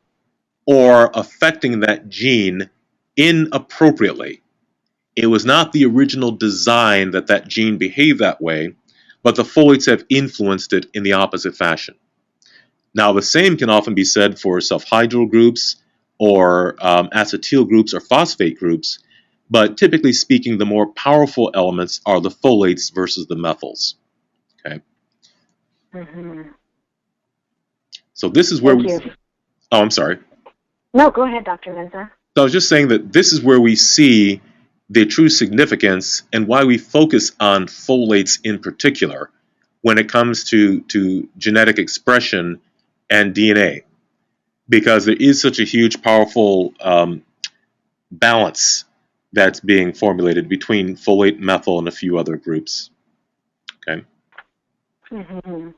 or affecting that gene inappropriately. It was not the original design that that gene behaved that way, but the folates have influenced it in the opposite fashion. Now, the same can often be said for sulfhydryl groups or acetyl groups or phosphate groups, but typically speaking, the more powerful elements are the folates versus the methyls. Okay. Mm-hmm. So this is where Thank we. you. Oh, I'm sorry. No, go ahead, Dr. Mensah. So I was just saying that this is where we see the true significance and why we focus on folates in particular when it comes to genetic expression and DNA, because there is such a huge, powerful balance that's being formulated between folate, methyl, and a few other groups. Okay. Mm-hmm.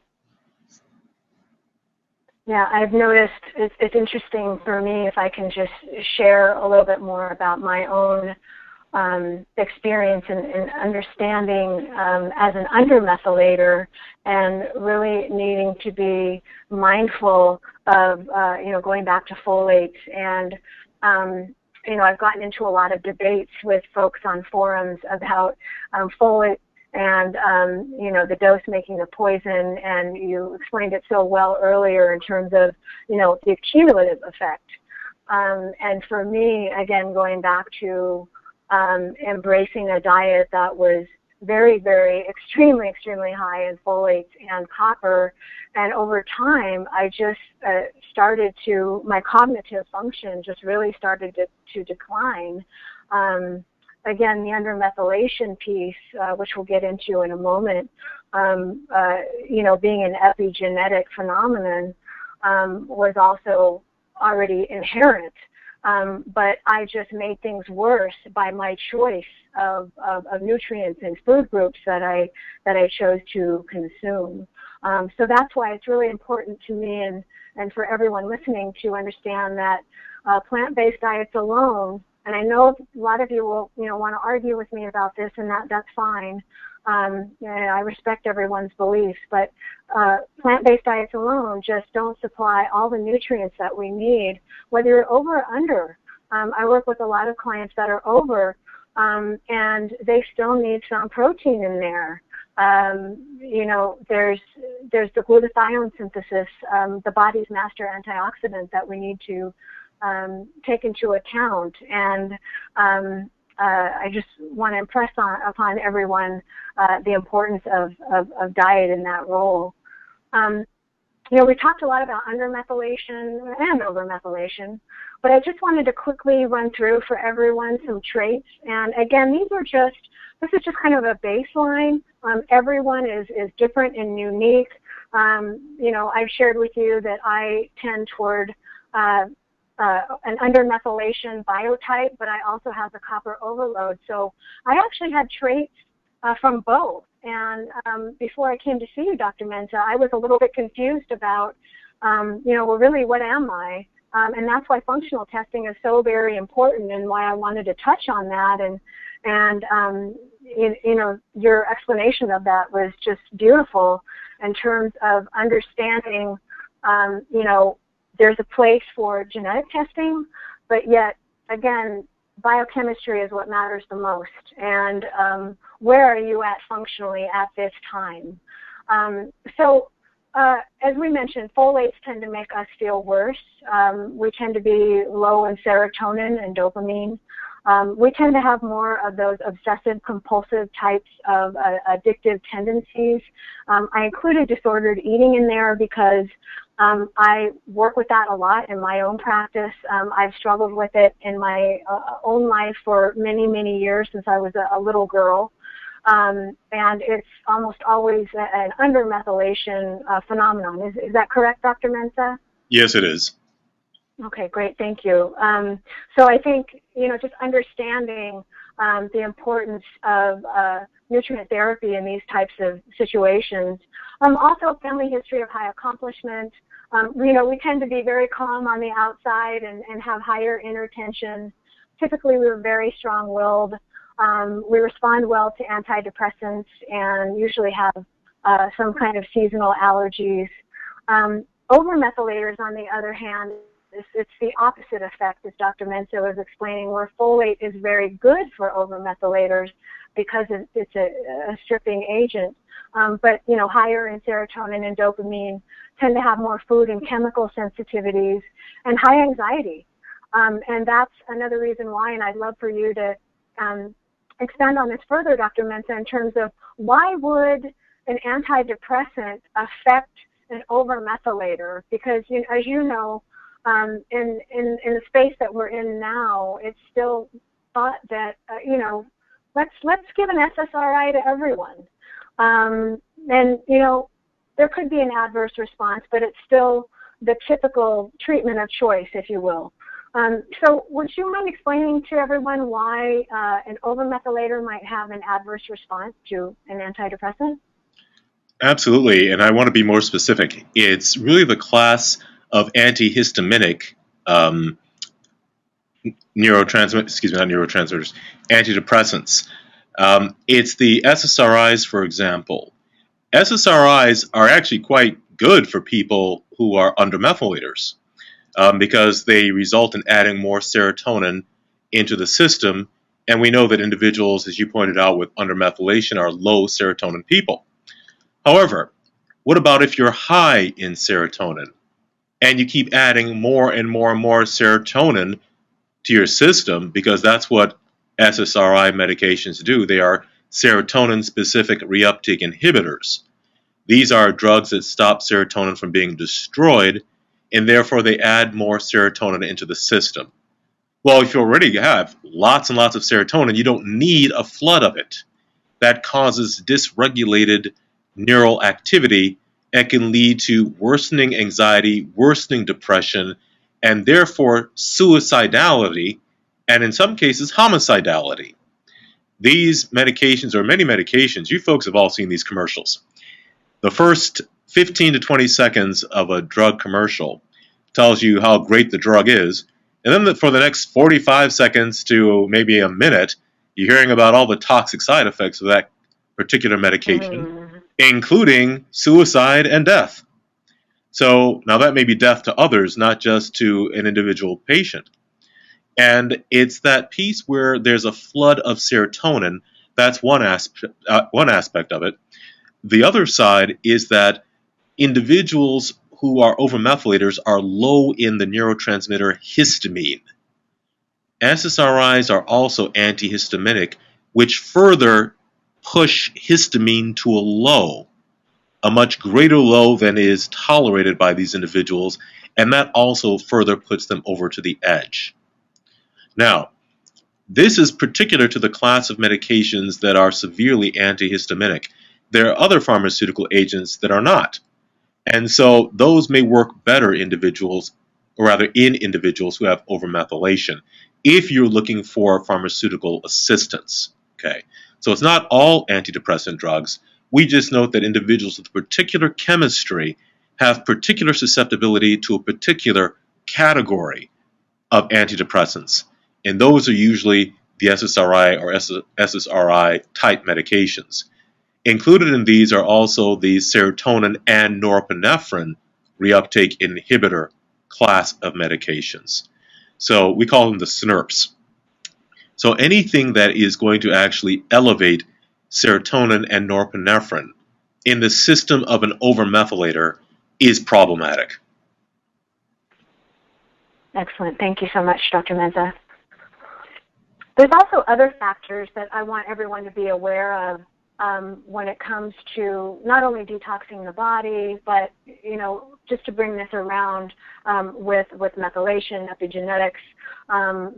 Yeah, I've noticed it's interesting for me if I can just share a little bit more about my own experience and understanding as an undermethylator and really needing to be mindful of, going back to folates. And, I've gotten into a lot of debates with folks on forums about folate and, the dose making the poison, and you explained it so well earlier in terms of, the cumulative effect. And for me, again, going back to embracing a diet that was very, very, extremely, extremely high in folates and copper, and over time, I just my cognitive function just really started to decline. Again, the undermethylation piece, which we'll get into in a moment, being an epigenetic phenomenon, was also already inherent. But I just made things worse by my choice of nutrients and food groups that I chose to consume. So that's why it's really important to me and for everyone listening to understand that plant-based diets alone, and I know a lot of you will want to argue with me about this, and that's fine. I respect everyone's beliefs, but plant-based diets alone just don't supply all the nutrients that we need, whether you're over or under. I work with a lot of clients that are over, and they still need some protein in there. There's the glutathione synthesis, the body's master antioxidant that we need to take into account. And I just want to impress upon everyone the importance of diet in that role. We talked a lot about undermethylation and overmethylation, but I just wanted to quickly run through for everyone some traits. And again, this is just kind of a baseline. Everyone is different and unique. I've shared with you that I tend toward an undermethylation biotype, but I also have the copper overload. So I actually had traits from both. And before I came to see you, Dr. Mensah, I was a little bit confused about, really, what am I? And that's why functional testing is so very important, and why I wanted to touch on that. And your explanation of that was just beautiful in terms of understanding, there's a place for genetic testing, but yet, again, biochemistry is what matters the most. And where are you at functionally at this time? As we mentioned, folates tend to make us feel worse. We tend to be low in serotonin and dopamine. We tend to have more of those obsessive compulsive types of addictive tendencies. I included disordered eating in there because I work with that a lot in my own practice. I've struggled with it in my own life for many, many years since I was a little girl. And it's almost always an undermethylation phenomenon. Is that correct, Dr. Mensah? Yes, it is. Okay, great. Thank you. So I think, just understanding the importance of nutrient therapy in these types of situations. Also, family history of high accomplishment. We tend to be very calm on the outside and have higher inner tension. Typically, we're very strong-willed. We respond well to antidepressants and usually have some kind of seasonal allergies. Overmethylators, on the other hand, it's the opposite effect, as Dr. Mensah was explaining, where folate is very good for overmethylators because it's a stripping agent. But, higher in serotonin and dopamine tend to have more food and chemical sensitivities and high anxiety. And that's another reason why, and I'd love for you to expand on this further, Dr. Mensah, in terms of why would an antidepressant affect an overmethylator? Because, as you know, in the space that we're in now, it's still thought that, let's give an SSRI to everyone. And, there could be an adverse response, but it's still the typical treatment of choice, if you will. So would you mind explaining to everyone why an overmethylator might have an adverse response to an antidepressant? Absolutely, and I want to be more specific. It's really the class of antihistaminic antidepressants. It's the SSRIs, for example. SSRIs are actually quite good for people who are undermethylators because they result in adding more serotonin into the system, and we know that individuals, as you pointed out, with undermethylation are low serotonin people. However, what about if you're high in serotonin and you keep adding more and more and more serotonin to your system, because that's what SSRI medications do. They are serotonin-specific reuptake inhibitors. These are drugs that stop serotonin from being destroyed, and therefore they add more serotonin into the system. Well, if you already have lots and lots of serotonin, you don't need a flood of it. That causes dysregulated neural activity and can lead to worsening anxiety, worsening depression, and therefore suicidality, and in some cases, homicidality. These medications, or many medications, you folks have all seen these commercials. The first 15 to 20 seconds of a drug commercial tells you how great the drug is, and then for the next 45 seconds to maybe a minute, you're hearing about all the toxic side effects of that particular medication, Mm. including suicide and death. So now that may be death to others, not just to an individual patient. And it's that piece where there's a flood of serotonin. That's one aspect of it. The other side is that individuals who are overmethylators are low in the neurotransmitter histamine. SSRIs are also antihistaminic, which further push histamine to a much greater low than is tolerated by these individuals, and that also further puts them over to the edge. Now, this is particular to the class of medications that are severely antihistaminic. There are other pharmaceutical agents that are not. And so those may work better in individuals who have overmethylation if you're looking for pharmaceutical assistance. Okay. So it's not all antidepressant drugs. We just note that individuals with particular chemistry have particular susceptibility to a particular category of antidepressants. And those are usually the SSRI or SSRI type medications. Included in these are also the serotonin and norepinephrine reuptake inhibitor class of medications. So we call them the SNRPs. So anything that is going to actually elevate serotonin and norepinephrine in the system of an overmethylator is problematic. Excellent. Thank you so much, Dr. Mensah. There's also other factors that I want everyone to be aware of when it comes to not only detoxing the body, but, just to bring this around with methylation, epigenetics,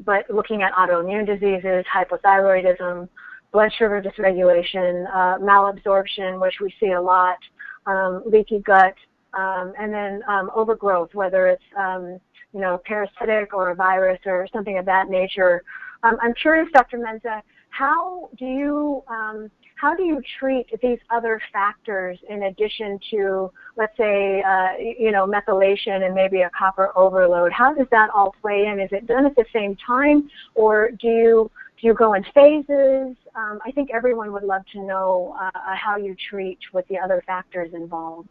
but looking at autoimmune diseases, hypothyroidism, blood sugar dysregulation, malabsorption, which we see a lot, leaky gut, and then overgrowth, whether it's parasitic or a virus or something of that nature. I'm curious, Dr. Mensah, how do you treat these other factors in addition to, let's say, methylation and maybe a copper overload? How does that all play in? Is it done at the same time, or do you go in phases? I think everyone would love to know how you treat with the other factors involved.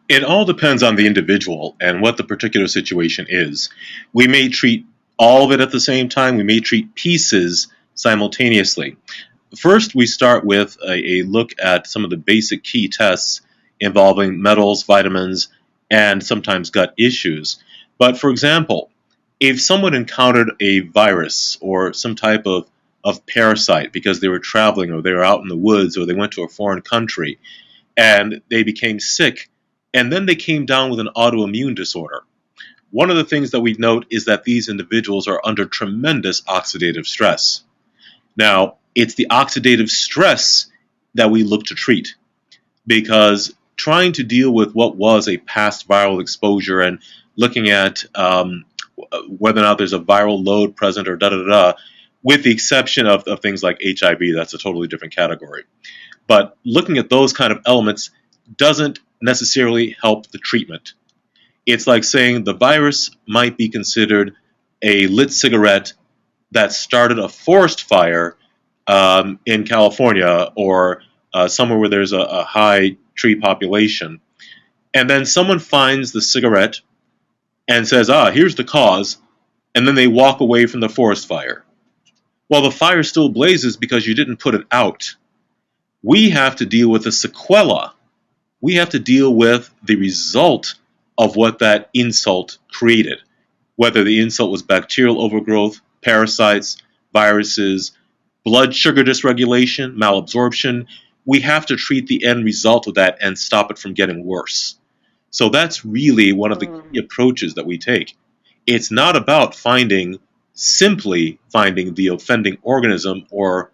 It all depends on the individual and what the particular situation is. We may treat all of it at the same time. We may treat pieces simultaneously. First, we start with a look at some of the basic key tests involving metals, vitamins, and sometimes gut issues. But for example, if someone encountered a virus or some type of parasite because they were traveling or they were out in the woods or they went to a foreign country and they became sick and then they came down with an autoimmune disorder, one of the things that we note is that these individuals are under tremendous oxidative stress. Now, it's the oxidative stress that we look to treat, because trying to deal with what was a past viral exposure and looking at whether or not there's a viral load present or da-da-da, with the exception of things like HIV, that's a totally different category. But looking at those kind of elements doesn't necessarily help the treatment. It's like saying the virus might be considered a lit cigarette that started a forest fire in California or somewhere where there's a high tree population. And then someone finds the cigarette and says, here's the cause, and then they walk away from the forest fire. Well, the fire still blazes because you didn't put it out. We have to deal with the sequela. We have to deal with the result of what that insult created, whether the insult was bacterial overgrowth, parasites, viruses, blood sugar dysregulation, malabsorption. We have to treat the end result of that and stop it from getting worse. So that's really one of the key approaches that we take. It's not about finding simply finding the offending organism or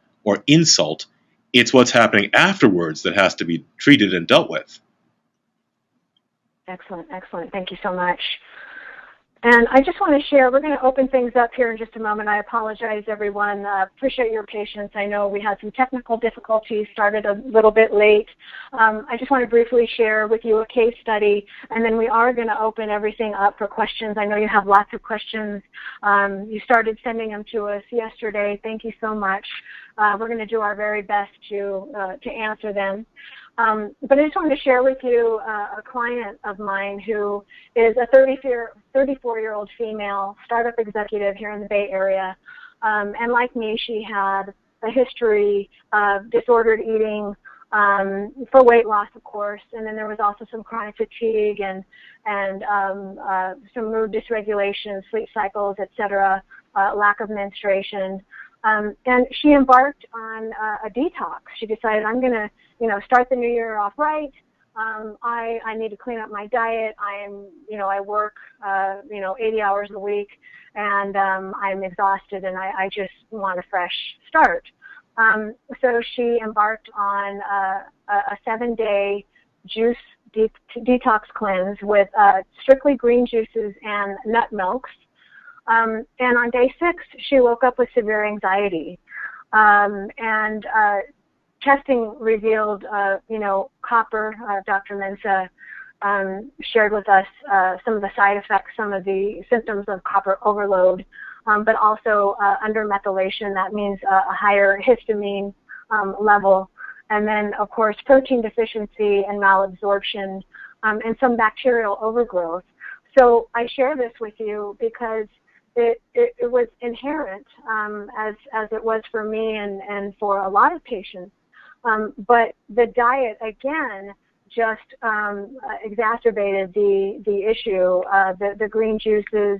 insult. It's what's happening afterwards that has to be treated and dealt with. Excellent, excellent. Thank you so much. And I just want to share, we're going to open things up here in just a moment. I apologize, everyone. Appreciate your patience. I know we had some technical difficulties, started a little bit late. I just want to briefly share with you a case study, and then we are going to open everything up for questions. I know you have lots of questions. You started sending them to us yesterday. Thank you so much. We're going to do our very best to answer them. But I just wanted to share with you a client of mine who is a 34-year-old female startup executive here in the Bay Area. And like me, she had a history of disordered eating for weight loss, of course. And then there was also some chronic fatigue and some mood dysregulation, sleep cycles, etc., lack of menstruation. And she embarked on a detox. She decided, I'm going to, start the new year off right. I need to clean up my diet. I work, 80 hours a week, and I'm exhausted, and I just want a fresh start. So she embarked on a 7-day juice detox cleanse with strictly green juices and nut milks. And on day 6, she woke up with severe anxiety. And testing revealed, copper. Dr. Mensah shared with us some of the side effects, some of the symptoms of copper overload, but also under methylation. That means a higher histamine level. And then, of course, protein deficiency and malabsorption, and some bacterial overgrowth. So I share this with you because it was inherent, as it was for me and for a lot of patients. But the diet, again, just exacerbated the issue. The green juices,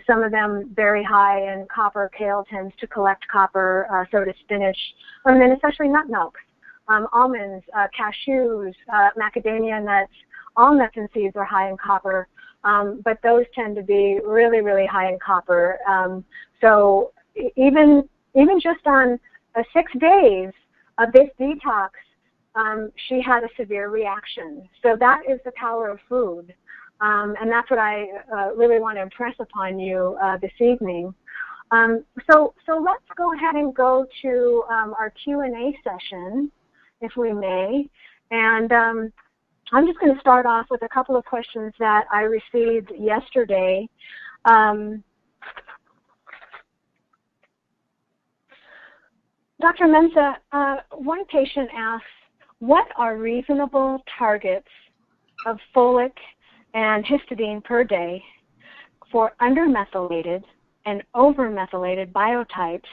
some of them very high in copper. Kale tends to collect copper, so does spinach, and then especially nut milks, almonds, cashews, macadamia nuts. All nuts and seeds are high in copper. But those tend to be really, really high in copper. So even just on 6 days of this detox, she had a severe reaction. So that is the power of food. And that's what I really want to impress upon you this evening. So let's go ahead and go to our Q&A session, if we may. And I'm just going to start off with a couple of questions that I received yesterday. Dr. Mensah, one patient asks, what are reasonable targets of folic and histidine per day for undermethylated and overmethylated biotypes,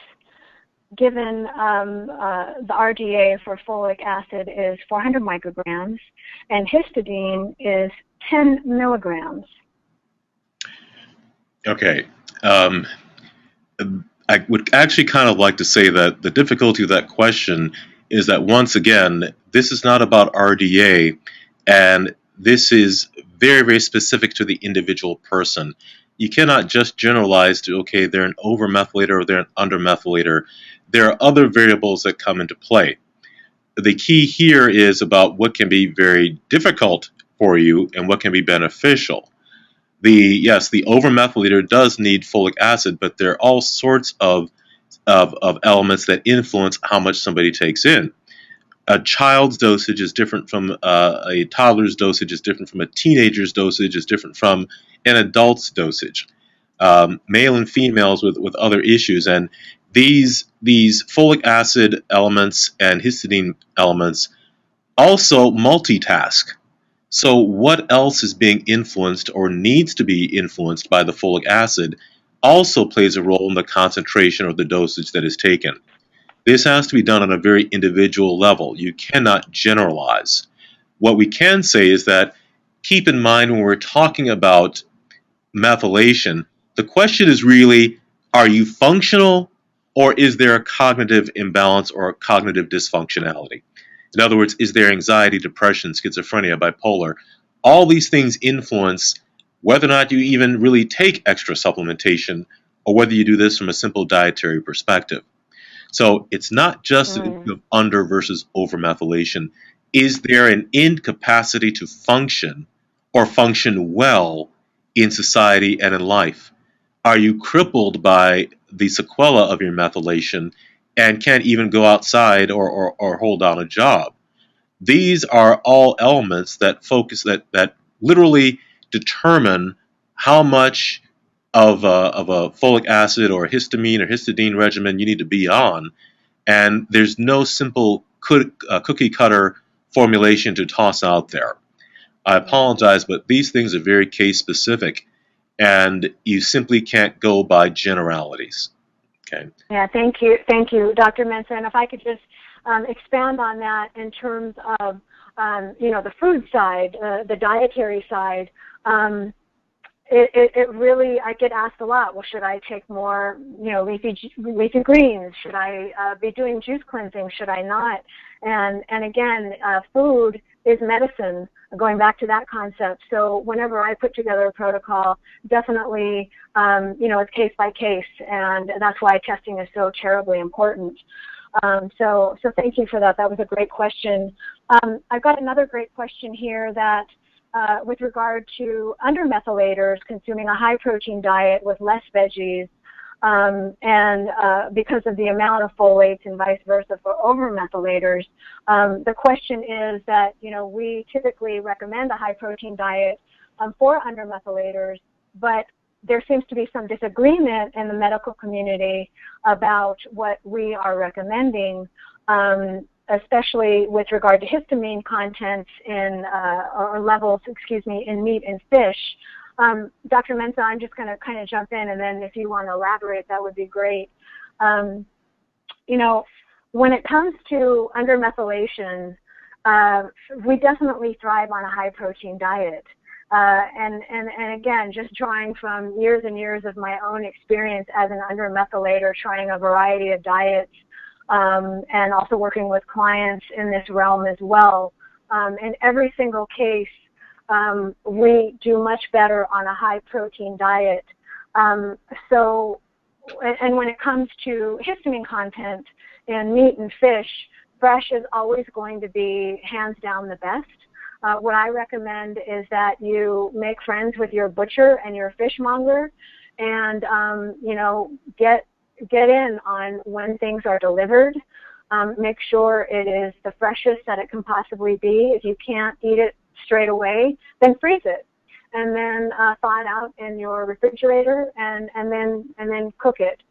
given the RDA for folic acid is 400 micrograms and histidine is 10 milligrams? Okay. I would actually kind of like to say that the difficulty of that question is that, once again, this is not about RDA, and this is very, very specific to the individual person. You cannot just generalize to, okay, they're an overmethylator or they're an undermethylator. There are other variables that come into play. The key here is about what can be very difficult for you and what can be beneficial. Yes, the overmethylator does need folic acid, but there are all sorts of elements that influence how much somebody takes in. A child's dosage is different from a toddler's dosage, is different from a teenager's dosage, is different from an adult's dosage. Male and females with other issues, and these folic acid elements and histidine elements also multitask. So what else is being influenced or needs to be influenced by the folic acid also plays a role in the concentration or the dosage that is taken. This has to be done on a very individual level. You cannot generalize. What we can say is that keep in mind when we're talking about methylation, the question is really, are you functional or is there a cognitive imbalance or a cognitive dysfunctionality? In other words, is there anxiety, depression, schizophrenia, bipolar? All these things influence whether or not you even really take extra supplementation or whether you do this from a simple dietary perspective. So it's not just an issue of under versus over methylation. Is there an incapacity to function or function well in society and in life? Are you crippled by the sequela of your methylation and can't even go outside or hold down a job? These are all elements that that literally determine how much of a folic acid or histamine or histidine regimen you need to be on. And there's no simple cookie cutter formulation to toss out there. I apologize, but these things are very case specific, and you simply can't go by generalities. Okay. Yeah, thank you, Dr. Mensah. And if I could just expand on that in terms of, the food side, the dietary side. It really, I get asked a lot, well, should I take more, leafy greens? Should I be doing juice cleansing? Should I not? And again, food is medicine, going back to that concept. So whenever I put together a protocol, definitely, it's case by case, and that's why testing is so terribly important. So thank you for that. That was a great question. I've got another great question here that, with regard to undermethylators consuming a high-protein diet with less veggies, and because of the amount of folates and vice versa for overmethylators, the question is that, we typically recommend a high-protein diet for undermethylators, but there seems to be some disagreement in the medical community about what we are recommending, especially with regard to histamine content in, or levels, in meat and fish. Dr. Mensah, I'm just going to kind of jump in, and then if you want to elaborate, that would be great. When it comes to undermethylation, we definitely thrive on a high-protein diet. And again, just drawing from years and years of my own experience as an undermethylator, trying a variety of diets, and also working with clients in this realm as well. In every single case, we do much better on a high-protein diet. And when it comes to histamine content in meat and fish, fresh is always going to be hands down the best. What I recommend is that you make friends with your butcher and your fishmonger, and get in on when things are delivered. Make sure it is the freshest that it can possibly be. If you can't eat it straight away, then freeze it, and then thaw it out in your refrigerator, and then cook it.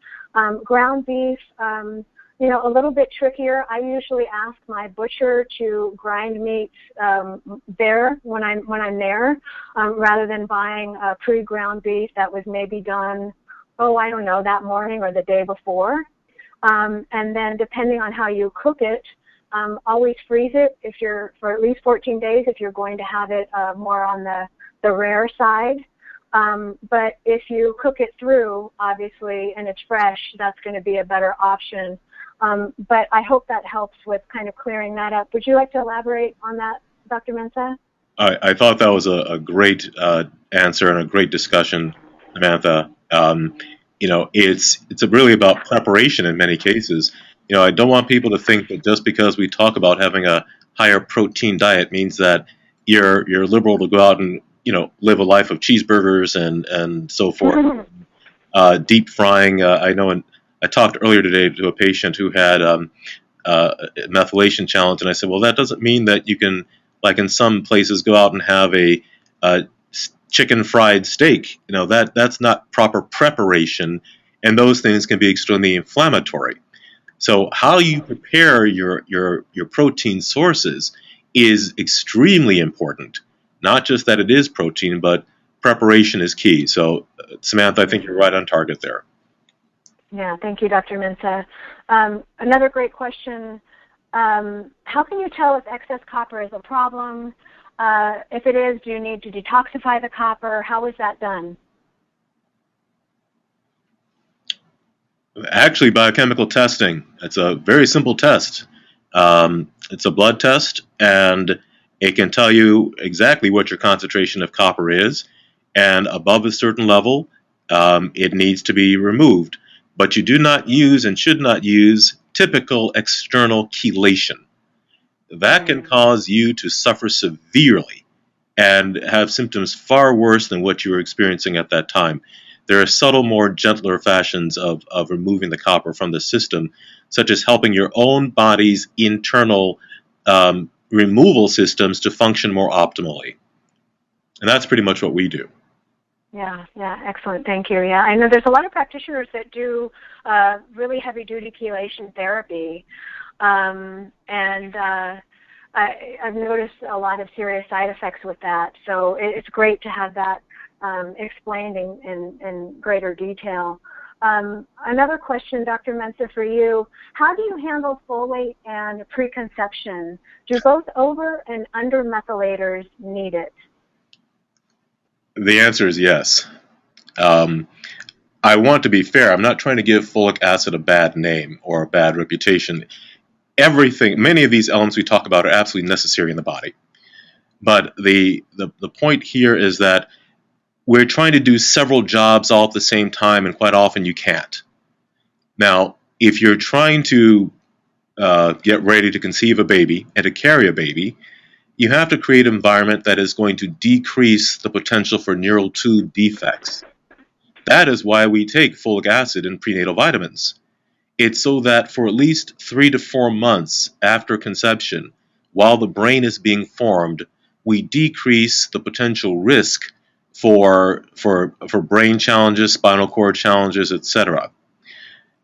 Ground beef, a little bit trickier. I usually ask my butcher to grind meat there when I'm there, rather than buying pre-ground beef that was maybe done, that morning or the day before. And then depending on how you cook it, always freeze it for at least 14 days if you're going to have it more on the rare side. But if you cook it through, obviously, and it's fresh, that's going to be a better option. But I hope that helps with kind of clearing that up. Would you like to elaborate on that, Dr. Mensah? I thought that was a great answer and a great discussion, Samantha. It's really about preparation in many cases. I don't want people to think that just because we talk about having a higher protein diet means that you're liberal to go out and live a life of cheeseburgers and so forth. Deep frying. I know. I talked earlier today to a patient who had a methylation challenge, and I said, well, that doesn't mean that you can, like in some places, go out and have a chicken fried steak. That's not proper preparation, and those things can be extremely inflammatory. So how you prepare your protein sources is extremely important. Not just that it is protein, but preparation is key. So, Samantha, I think you're right on target there. Yeah, thank you, Dr. Mensah. Another great question. How can you tell if excess copper is a problem? If it is, do you need to detoxify the copper? How is that done? Actually, biochemical testing. It's a very simple test. It's a blood test, and it can tell you exactly what your concentration of copper is. And above a certain level, it needs to be removed. But you do not use and should not use typical external chelation. That can cause you to suffer severely and have symptoms far worse than what you were experiencing at that time. There are subtle, more gentler fashions of removing the copper from the system, such as helping your own body's internal removal systems to function more optimally. And that's pretty much what we do. Yeah, excellent. Thank you. Yeah, I know there's a lot of practitioners that do really heavy-duty chelation therapy, and I've noticed a lot of serious side effects with that. So it's great to have that explained in greater detail. Another question, Dr. Mensah, for you. How do you handle folate and preconception? Do both over and under methylators need it? The answer is yes. I want to be fair. I'm not trying to give folic acid a bad name or a bad reputation. Many of these elements we talk about are absolutely necessary in the body. But the point here is that we're trying to do several jobs all at the same time, and quite often you can't. Now, if you're trying to get ready to conceive a baby and to carry a baby, you have to create an environment that is going to decrease the potential for neural tube defects. That is why we take folic acid and prenatal vitamins. It's so that for at least 3 to 4 months after conception, while the brain is being formed, we decrease the potential risk for brain challenges, spinal cord challenges, etc.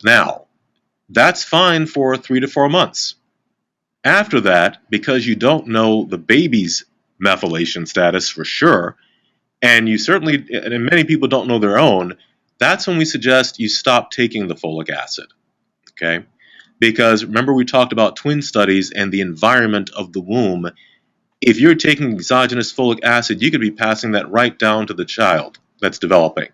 Now, that's fine for 3 to 4 months. After that, because you don't know the baby's methylation status for sure, and many people don't know their own, that's when we suggest you stop taking the folic acid. Okay? Because remember we talked about twin studies and the environment of the womb. If you're taking exogenous folic acid, you could be passing that right down to the child that's developing.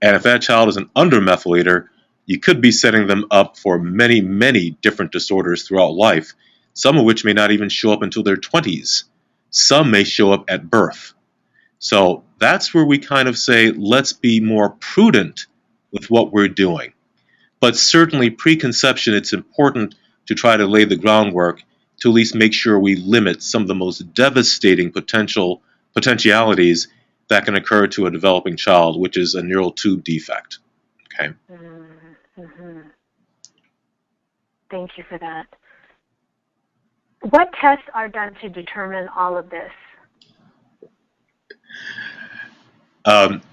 And if that child is an undermethylator, you could be setting them up for many, many different disorders throughout life, some of which may not even show up until their 20s. Some may show up at birth. So that's where we kind of say, let's be more prudent with what we're doing. But certainly preconception, it's important to try to lay the groundwork to at least make sure we limit some of the most devastating potentialities that can occur to a developing child, which is a neural tube defect. Okay. Mm-hmm. Thank you for that. What tests are done to determine all of this?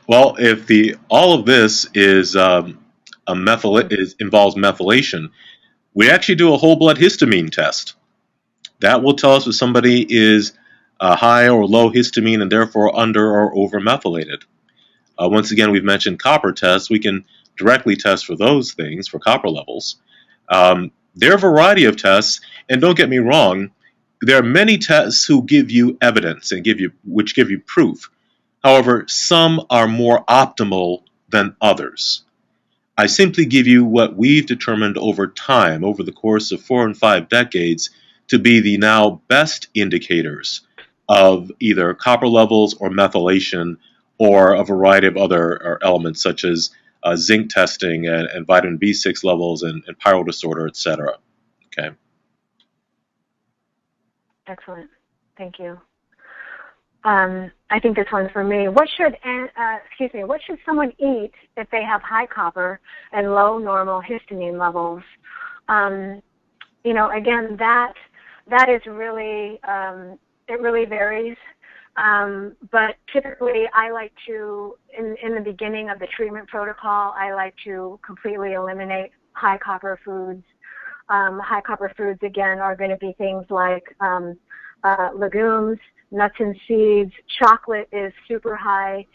Well, if all of this is involves methylation, we actually do a whole blood histamine test. That will tell us if somebody is high or low histamine and therefore under or over methylated. Once again, we've mentioned copper tests. We can directly test for those things, for copper levels. There are a variety of tests, and don't get me wrong, there are many tests who give you evidence and which give you proof. However, some are more optimal than others. I simply give you what we've determined over time, over the course of 4 and 5 decades, to be the now best indicators of either copper levels or methylation or a variety of other elements such as zinc testing and vitamin B6 levels and pyrrole disorder, etc. Okay. Excellent. Thank you. I think this one's for me. What should someone eat if they have high copper and low normal histamine levels? Again, that is really, it really varies. But typically I like to, in the beginning of the treatment protocol, I like to completely eliminate high copper foods. High copper foods, again, are going to be things like legumes, nuts and seeds. Chocolate is super high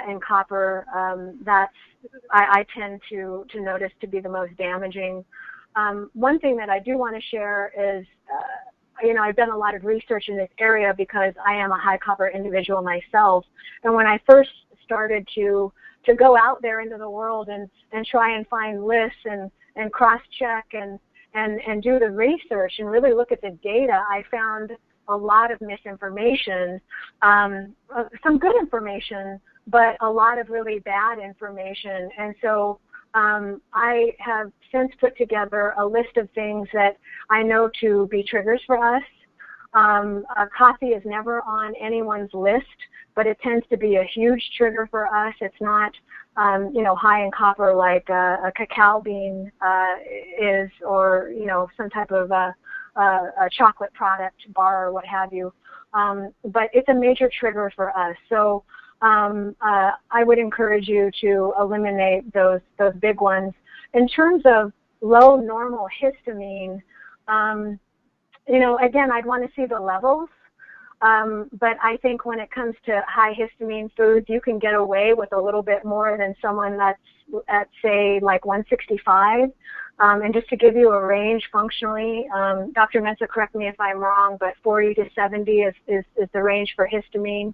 in copper. I tend to notice to be the most damaging. One thing that I do want to share is, I've done a lot of research in this area because I am a high copper individual myself. And when I first started to go out there into the world and try and find lists and cross-check and do the research and really look at the data, I found a lot of misinformation, some good information, but a lot of really bad information. And so I have since put together a list of things that I know to be triggers for us. Coffee is never on anyone's list, but it tends to be a huge trigger for us. It's not, high in copper like a cacao bean is, or, some type of a chocolate product bar or what have you. But it's a major trigger for us. So I would encourage you to eliminate those big ones. In terms of low normal histamine, again, I'd want to see the levels. But I think when it comes to high histamine foods, you can get away with a little bit more than someone that's at, say, like 165. And just to give you a range functionally, Dr. Mensah, correct me if I'm wrong, but 40 to 70 is the range for histamine.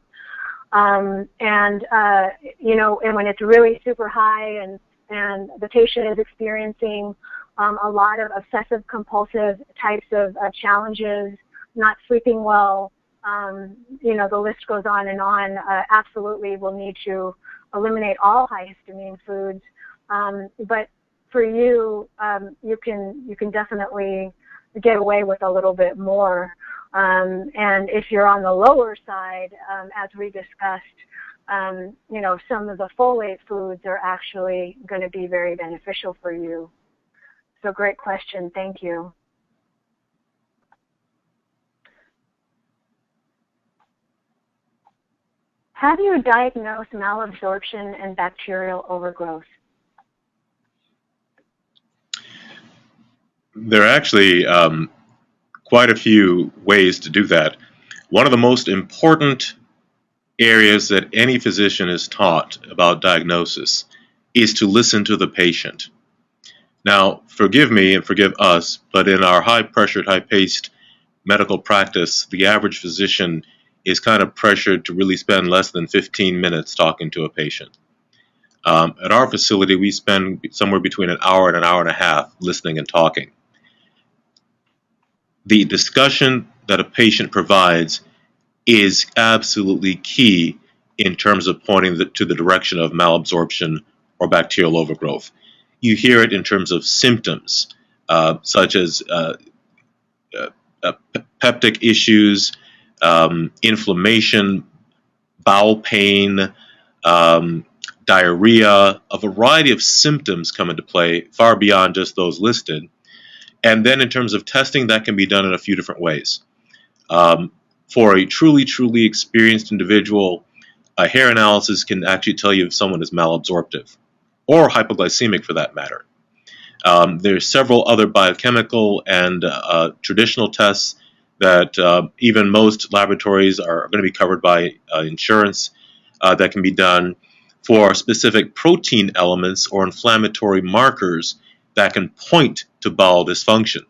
And when it's really super high and the patient is experiencing a lot of obsessive compulsive types of challenges, not sleeping well, the list goes on and on, absolutely we'll need to eliminate all high histamine foods. But for you, you can definitely get away with a little bit more. And if you're on the lower side, as we discussed, some of the folate foods are actually going to be very beneficial for you. So great question. Thank you. How do you diagnose malabsorption and bacterial overgrowth? There are actually quite a few ways to do that. One of the most important areas that any physician is taught about diagnosis is to listen to the patient. Now, forgive me and forgive us, but in our high-pressured, high-paced medical practice, the average physician is kind of pressured to really spend less than 15 minutes talking to a patient. At our facility, we spend somewhere between an hour and a half listening and talking. The discussion that a patient provides is absolutely key in terms of pointing to the direction of malabsorption or bacterial overgrowth. You hear it in terms of symptoms, such as peptic issues, inflammation, bowel pain, diarrhea. A variety of symptoms come into play far beyond just those listed. And then in terms of testing, that can be done in a few different ways. For a truly experienced individual, a hair analysis can actually tell you if someone is malabsorptive or hypoglycemic for that matter. There's several other biochemical and traditional tests that even most laboratories are going to be covered by insurance that can be done for specific protein elements or inflammatory markers that can point to bowel dysfunction.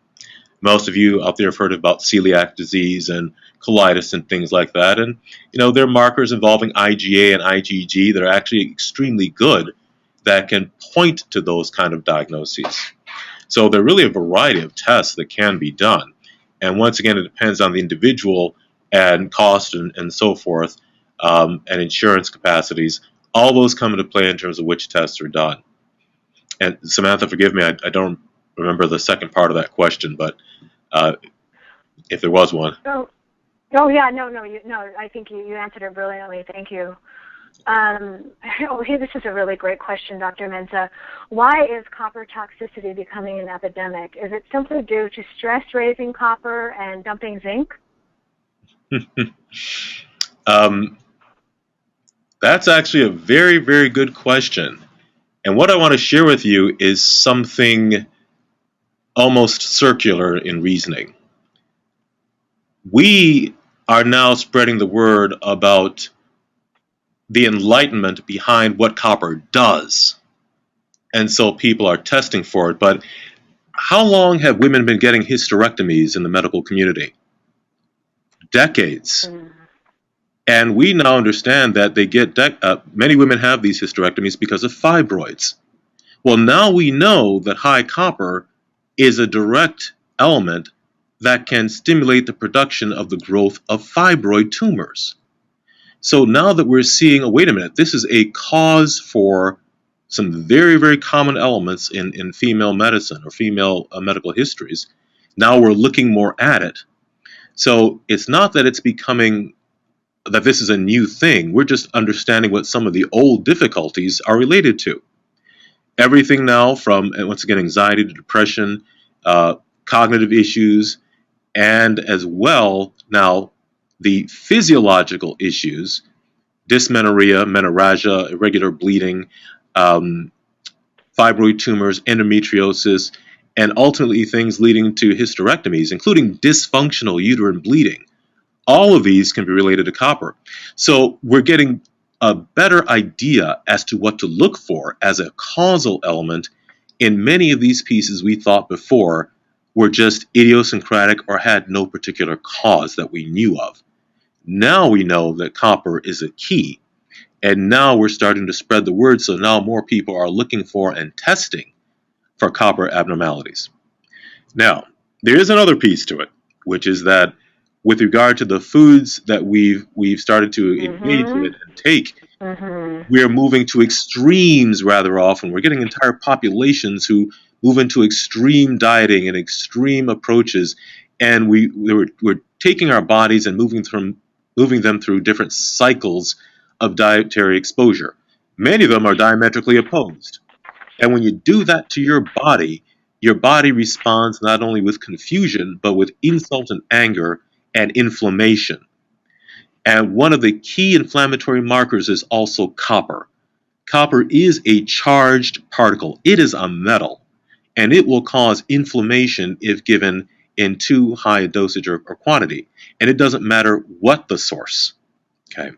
Most of you out there have heard about celiac disease and colitis and things like that. And, there are markers involving IgA and IgG that are actually extremely good that can point to those kind of diagnoses. So there are really a variety of tests that can be done. And once again, it depends on the individual and cost and so forth, and insurance capacities. All those come into play in terms of which tests are done. And Samantha, forgive me, I don't remember the second part of that question, but if there was one. Oh yeah, no, I think you answered it brilliantly. Thank you. This is a really great question, Dr. Mensah. Why is copper toxicity becoming an epidemic? Is it simply due to stress raising copper and dumping zinc? That's actually a very, very good question. And what I want to share with you is something almost circular in reasoning. We are now spreading the word about the enlightenment behind what copper does. And so people are testing for it. But how long have women been getting hysterectomies in the medical community? Decades. And we now understand that they get many women have these hysterectomies because of fibroids. Well, now we know that high copper is a direct element that can stimulate the production of the growth of fibroid tumors. So now that we're seeing, oh, wait a minute, this is a cause for some very, very common elements in female medicine or female medical histories. Now we're looking more at it. So it's not that it's becoming that this is a new thing. We're just understanding what some of the old difficulties are related to. Everything now from, once again, anxiety to depression, cognitive issues, and as well now the physiological issues, dysmenorrhea, menorrhagia, irregular bleeding, fibroid tumors, endometriosis, and ultimately things leading to hysterectomies, including dysfunctional uterine bleeding. All of these can be related to copper. So we're getting a better idea as to what to look for as a causal element in many of these pieces we thought before were just idiosyncratic or had no particular cause that we knew of. Now we know that copper is a key, and now we're starting to spread the word, so now more people are looking for and testing for copper abnormalities. Now, there is another piece to it, which is that with regard to the foods that we've started to engage in and take, we're moving to extremes rather often. We're getting entire populations who move into extreme dieting and extreme approaches, and we're taking our bodies and moving them through different cycles of dietary exposure. Many of them are diametrically opposed. And when you do that to your body responds not only with confusion, but with insult and anger and inflammation. And one of the key inflammatory markers is also copper. Copper is a charged particle. It is a metal, and it will cause inflammation if given in too high a dosage or quantity. And it doesn't matter what the source. Okay.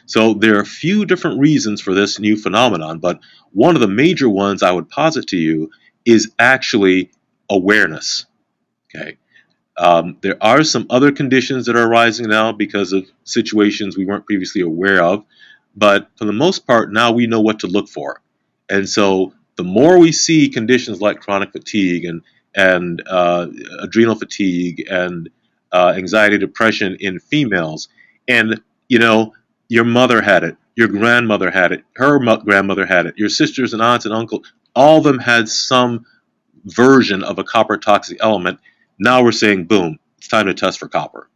So there are a few different reasons for this new phenomenon, but one of the major ones I would posit to you is actually awareness. Okay. There are some other conditions that are arising now because of situations we weren't previously aware of, but for the most part, now we know what to look for. And so the more we see conditions like chronic fatigue and adrenal fatigue and anxiety, depression in females, and your mother had it, your grandmother had it, her grandmother had it, your sisters and aunts and uncles, all of them had some version of a copper toxic element. Now we're saying, boom, it's time to test for copper.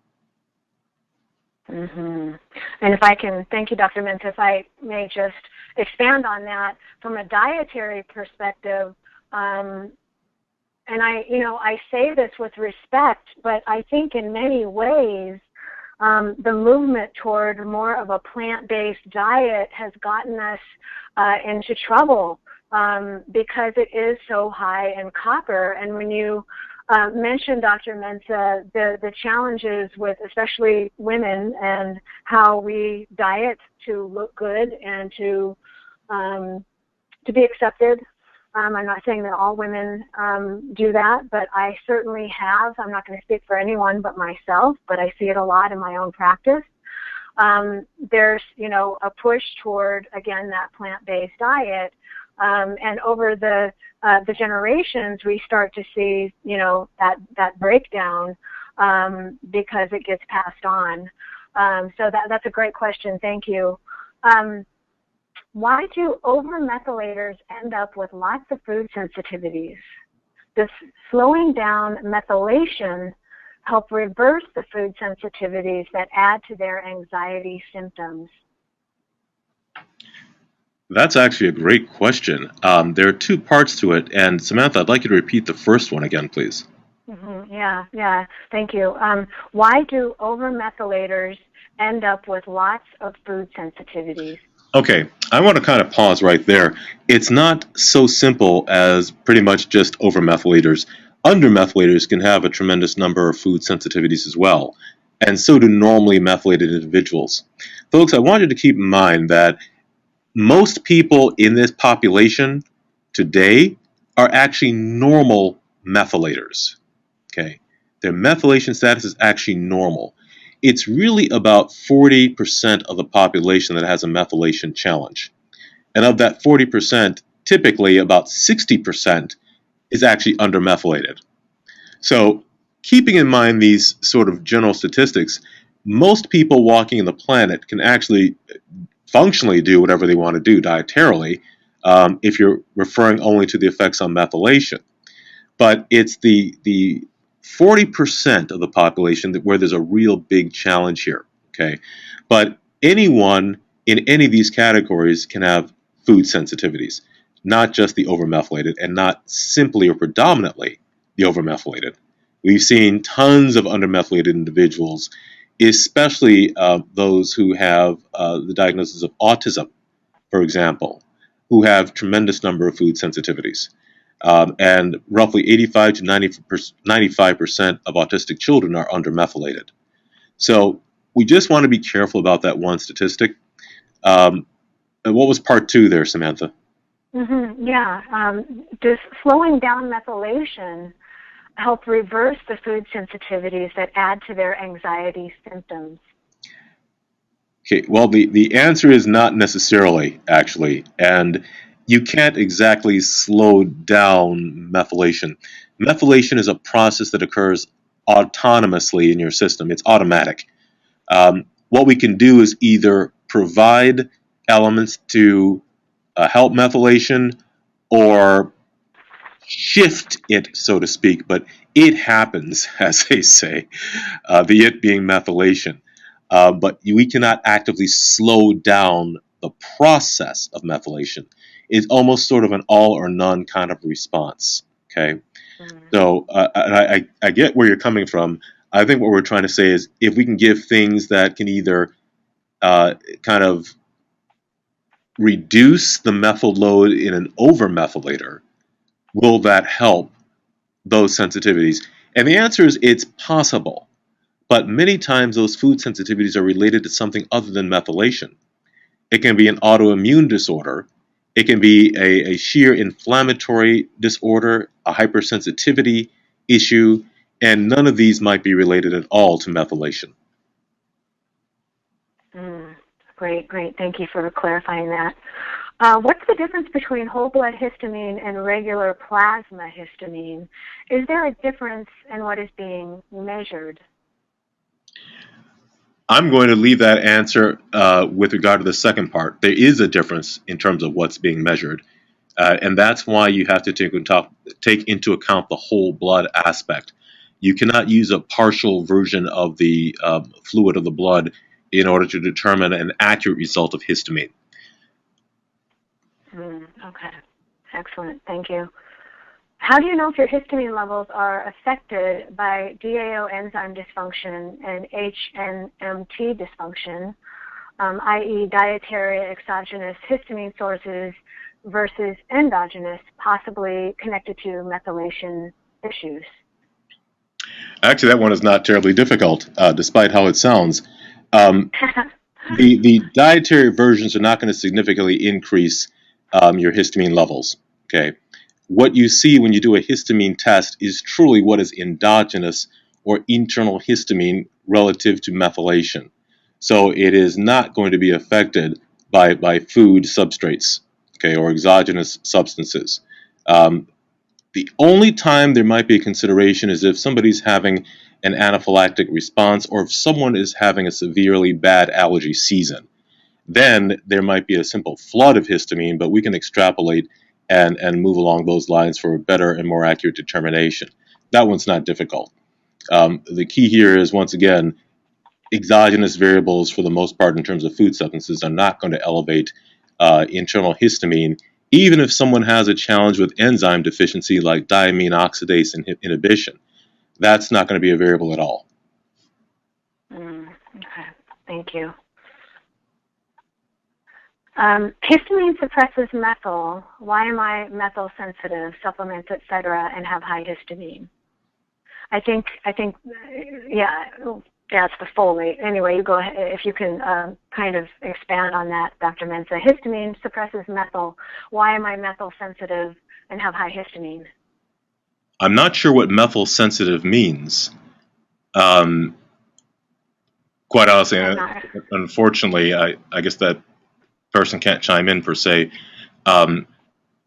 And if I can, thank you, Dr. Mensah, if I may just expand on that from a dietary perspective, and I say this with respect, but I think in many ways the movement toward more of a plant-based diet has gotten us into trouble because it is so high in copper. And when you mentioned, Dr. Mensah, the challenges with especially women and how we diet to look good and to be accepted. I'm not saying that all women do that, but I certainly have. I'm not going to speak for anyone but myself, but I see it a lot in my own practice. There's, a push toward, again, that plant-based diet. And over the generations, we start to see, that breakdown because it gets passed on. So that's a great question. Thank you. Why do over-methylators end up with lots of food sensitivities? Does slowing down methylation help reverse the food sensitivities that add to their anxiety symptoms? That's actually a great question. There are two parts to it, and Samantha, I'd like you to repeat the first one again, please. Yeah, thank you. Why do over-methylators end up with lots of food sensitivities? Okay, I want to kind of pause right there. It's not so simple as pretty much just over-methylators. Under-methylators can have a tremendous number of food sensitivities as well, and so do normally methylated individuals. Folks, I want you to keep in mind that most people in this population today are actually normal methylators. Okay, their methylation status is actually normal. It's really about 40% of the population that has a methylation challenge. And of that 40%, typically about 60% is actually undermethylated. So keeping in mind these sort of general statistics, most people walking the planet can actually functionally do whatever they want to do dietarily, if you're referring only to the effects on methylation. But it's the 40% of the population where there's a real big challenge here. Okay, but anyone in any of these categories can have food sensitivities, not just the overmethylated, and not simply or predominantly the overmethylated. We've seen tons of undermethylated individuals, especially those who have the diagnosis of autism, for example, who have tremendous number of food sensitivities. And roughly 85 to 95% of autistic children are undermethylated. So we just want to be careful about that one statistic. And what was part two there, Samantha? Yeah, does slowing down methylation help reverse the food sensitivities that add to their anxiety symptoms? Okay, well, the answer is not necessarily, actually. And you can't exactly slow down methylation. Methylation is a process that occurs autonomously in your system, it's automatic. What we can do is either provide elements to help methylation or shift it, so to speak, but it happens, as they say, the it being methylation. But we cannot actively slow down the process of methylation. It's almost sort of an all or none kind of response. Okay, so I get where you're coming from. I think what we're trying to say is if we can give things that can either kind of reduce the methyl load in an overmethylator, will that help those sensitivities? And the answer is it's possible. But many times those food sensitivities are related to something other than methylation. It can be an autoimmune disorder. It can be a sheer inflammatory disorder, a hypersensitivity issue, and none of these might be related at all to methylation. Great. Thank you for clarifying that. What's the difference between whole blood histamine and regular plasma histamine? Is there a difference in what is being measured? I'm going to leave that answer with regard to the second part. There is a difference in terms of what's being measured, and that's why you have to take into account the whole blood aspect. You cannot use a partial version of the fluid of the blood in order to determine an accurate result of histamine. Okay, excellent. Thank you. How do you know if your histamine levels are affected by DAO enzyme dysfunction and HNMT dysfunction, i.e. dietary exogenous histamine sources versus endogenous, possibly connected to methylation issues? Actually, that one is not terribly difficult, despite how it sounds. The dietary versions are not going to significantly increase your histamine levels. Okay, what you see when you do a histamine test is truly what is endogenous or internal histamine relative to methylation. So it is not going to be affected by food substrates, okay, or exogenous substances. The only time there might be a consideration is if somebody's having an anaphylactic response or if someone is having a severely bad allergy season. Then there might be a simple flood of histamine, but we can extrapolate and move along those lines for a better and more accurate determination. That one's not difficult. The key here is, once again, exogenous variables, for the most part, in terms of food substances, are not going to elevate internal histamine, even if someone has a challenge with enzyme deficiency like diamine oxidase inhibition. That's not going to be a variable at all. Okay, thank you. Histamine suppresses methyl. Why am I methyl sensitive, supplements, etc., and have high histamine? I think, yeah, it's the folate. Anyway, you go ahead, if you can kind of expand on that, Dr. Mensah. Histamine suppresses methyl. Why am I methyl sensitive and have high histamine? I'm not sure what methyl sensitive means. Quite honestly, unfortunately, I guess that person can't chime in per se. The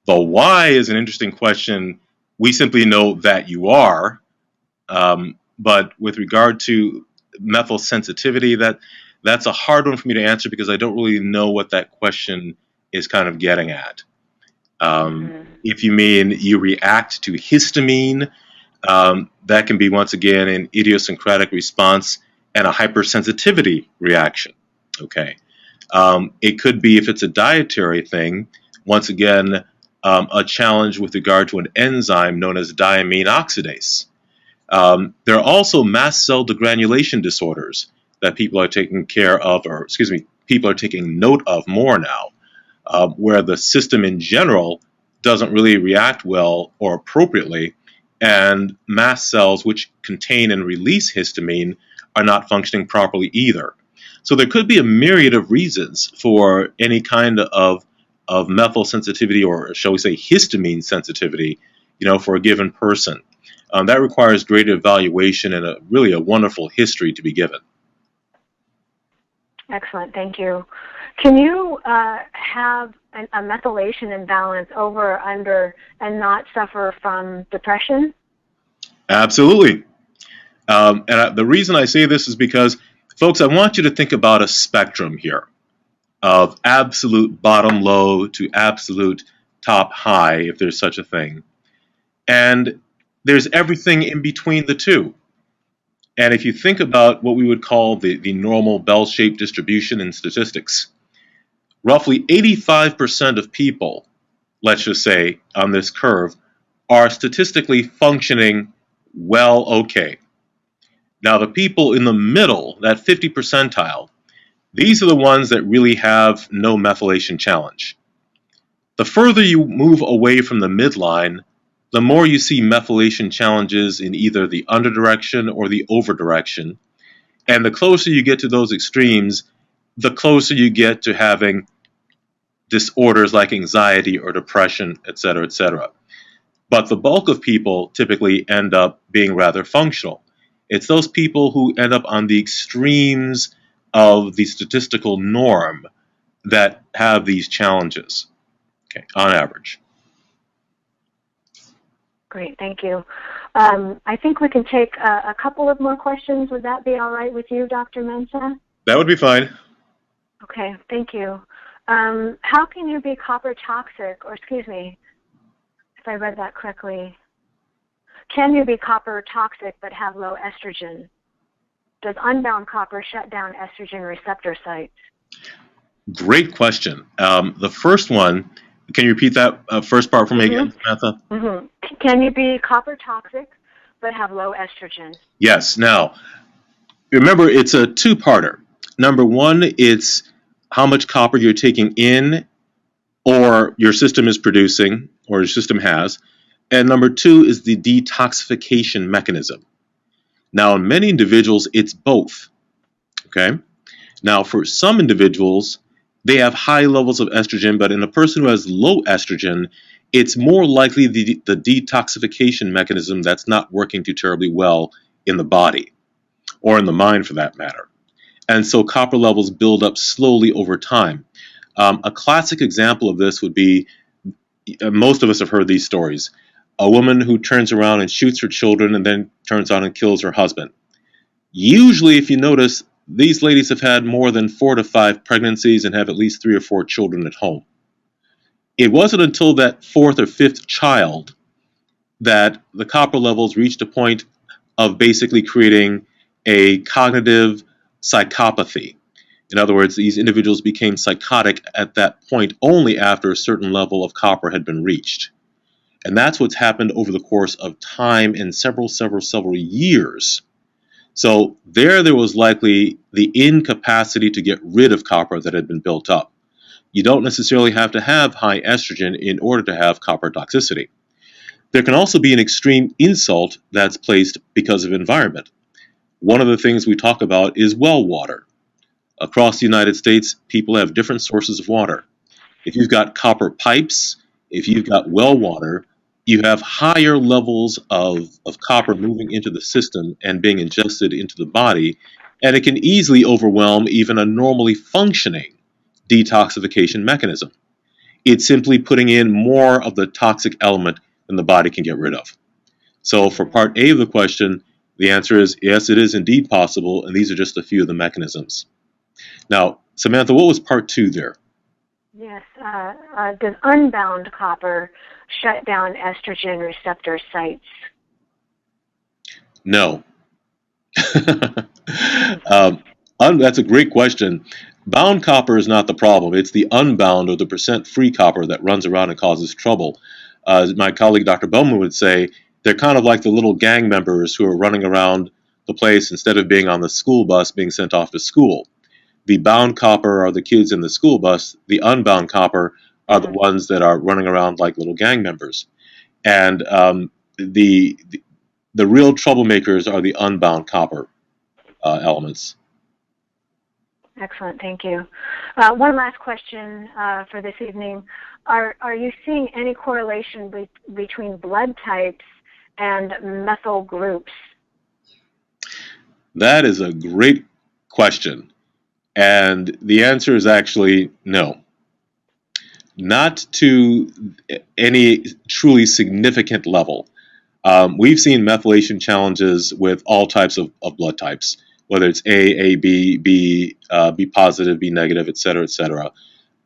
why is an interesting question. We simply know that you are, but with regard to methyl sensitivity, that's a hard one for me to answer because I don't really know what that question is kind of getting at. If you mean you react to histamine, that can be, once again, an idiosyncratic response and a hypersensitivity reaction. Okay. It could be, if it's a dietary thing, once again, a challenge with regard to an enzyme known as diamine oxidase. There are also mast cell degranulation disorders that people are taking care of, or excuse me, people are taking note of more now, where the system in general doesn't really react well or appropriately, and mast cells, which contain and release histamine, are not functioning properly either. So there could be a myriad of reasons for any kind of methyl sensitivity, or shall we say histamine sensitivity, for a given person. That requires great evaluation and really a wonderful history to be given. Excellent, thank you. Can you have a methylation imbalance over or under and not suffer from depression? Absolutely. The reason I say this is because, folks, I want you to think about a spectrum here of absolute bottom low to absolute top high, if there's such a thing. And there's everything in between the two. And if you think about what we would call the normal bell-shaped distribution in statistics, roughly 85% of people, let's just say, on this curve, are statistically functioning well okay. Now, the people in the middle, that 50 percentile, these are the ones that really have no methylation challenge. The further you move away from the midline, the more you see methylation challenges in either the underdirection or the overdirection. And the closer you get to those extremes, the closer you get to having disorders like anxiety or depression, etc., etc. But the bulk of people typically end up being rather functional. It's those people who end up on the extremes of the statistical norm that have these challenges, okay, on average. Great, thank you. I think we can take a couple of more questions. Would that be all right with you, Dr. Mensah? That would be fine. Okay, thank you. How can you be copper toxic, or excuse me, if I read that correctly, can you be copper toxic but have low estrogen? Does unbound copper shut down estrogen receptor sites? Great question. The first one, can you repeat that first part for me again, Samantha? Can you be copper toxic but have low estrogen? Yes. Now, remember, it's a two-parter. Number one, it's how much copper you're taking in or your system is producing or your system has. And number two is the detoxification mechanism. Now, in many individuals, it's both. Okay? Now, for some individuals, they have high levels of estrogen, but in a person who has low estrogen, it's more likely the detoxification mechanism that's not working too terribly well in the body, or in the mind for that matter. And so copper levels build up slowly over time. A classic example of this would be, most of us have heard these stories, a woman who turns around and shoots her children and then turns on and kills her husband. Usually, if you notice, these ladies have had more than 4 to 5 pregnancies and have at least 3 or 4 children at home. It wasn't until that 4th or 5th child that the copper levels reached a point of basically creating a cognitive psychopathy. In other words, these individuals became psychotic at that point only after a certain level of copper had been reached. And that's what's happened over the course of time in several years. So there was likely the incapacity to get rid of copper that had been built up. You don't necessarily have to have high estrogen in order to have copper toxicity. There can also be an extreme insult that's placed because of environment. One of the things we talk about is well water. Across the United States, people have different sources of water. If you've got copper pipes, if you've got well water, you have higher levels of copper moving into the system and being ingested into the body, and it can easily overwhelm even a normally functioning detoxification mechanism. It's simply putting in more of the toxic element than the body can get rid of. So for part A of the question, The answer is yes, it is indeed possible, and these are just a few of the mechanisms. Now, Samantha, what was part 2 there? Yes. Does unbound copper shut down estrogen receptor sites? No. That's a great question. Bound copper is not the problem. It's the unbound or the percent free copper that runs around and causes trouble. My colleague Dr. Bowman would say they're kind of like the little gang members who are running around the place instead of being on the school bus being sent off to school. The bound copper are the kids in the school bus. The unbound copper are the ones that are running around like little gang members. And the real troublemakers are the unbound copper elements. Excellent, thank you. One last question for this evening. Are you seeing any correlation between blood types and methyl groups? That is a great question. And the answer is actually no. Not to any truly significant level. We've seen methylation challenges with all types of blood types, whether it's A, B, B positive, B negative, et cetera, et cetera.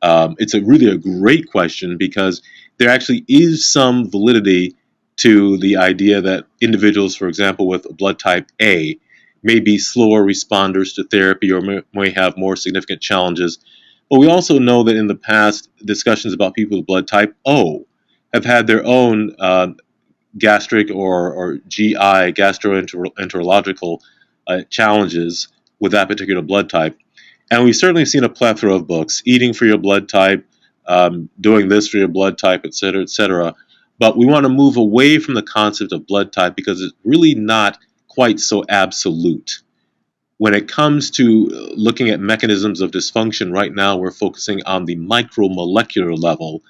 It's really a great question because there actually is some validity to the idea that individuals, for example, with blood type A may be slower responders to therapy or may have more significant challenges. But we also know that in the past, discussions about people with blood type O have had their own gastric or GI, gastroenterological challenges with that particular blood type. And we've certainly seen a plethora of books, eating for your blood type, doing this for your blood type, et cetera, et cetera. But we want to move away from the concept of blood type because it's really not quite so absolute. When it comes to looking at mechanisms of dysfunction, right now we're focusing on the micromolecular level,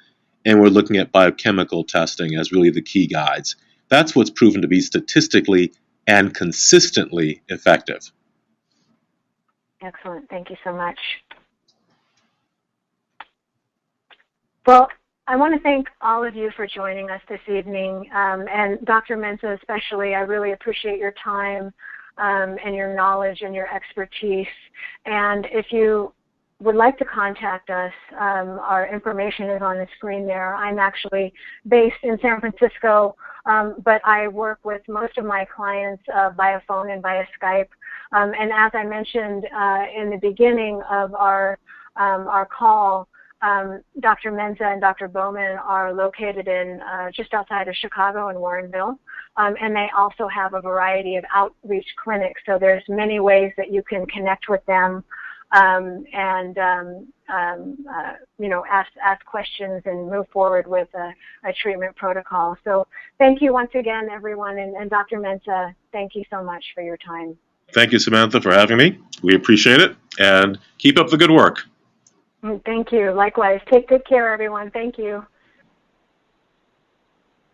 and we're looking at biochemical testing as really the key guides. That's what's proven to be statistically and consistently effective. Excellent. Thank you so much. Well, I want to thank all of you for joining us this evening, and Dr. Mensah especially. I really appreciate your time and your knowledge and your expertise. And if you would like to contact us, our information is on the screen there. I'm actually based in San Francisco, but I work with most of my clients via phone and via Skype. And as I mentioned in the beginning of our call, Dr. Mensah and Dr. Bowman are located in just outside of Chicago in Warrenville, and they also have a variety of outreach clinics. So there's many ways that you can connect with them and ask questions and move forward with a treatment protocol. So thank you once again, everyone, and Dr. Mensah, thank you so much for your time. Thank you, Samantha, for having me. We appreciate it, and keep up the good work. Thank you. Likewise. Take good care, everyone. Thank you.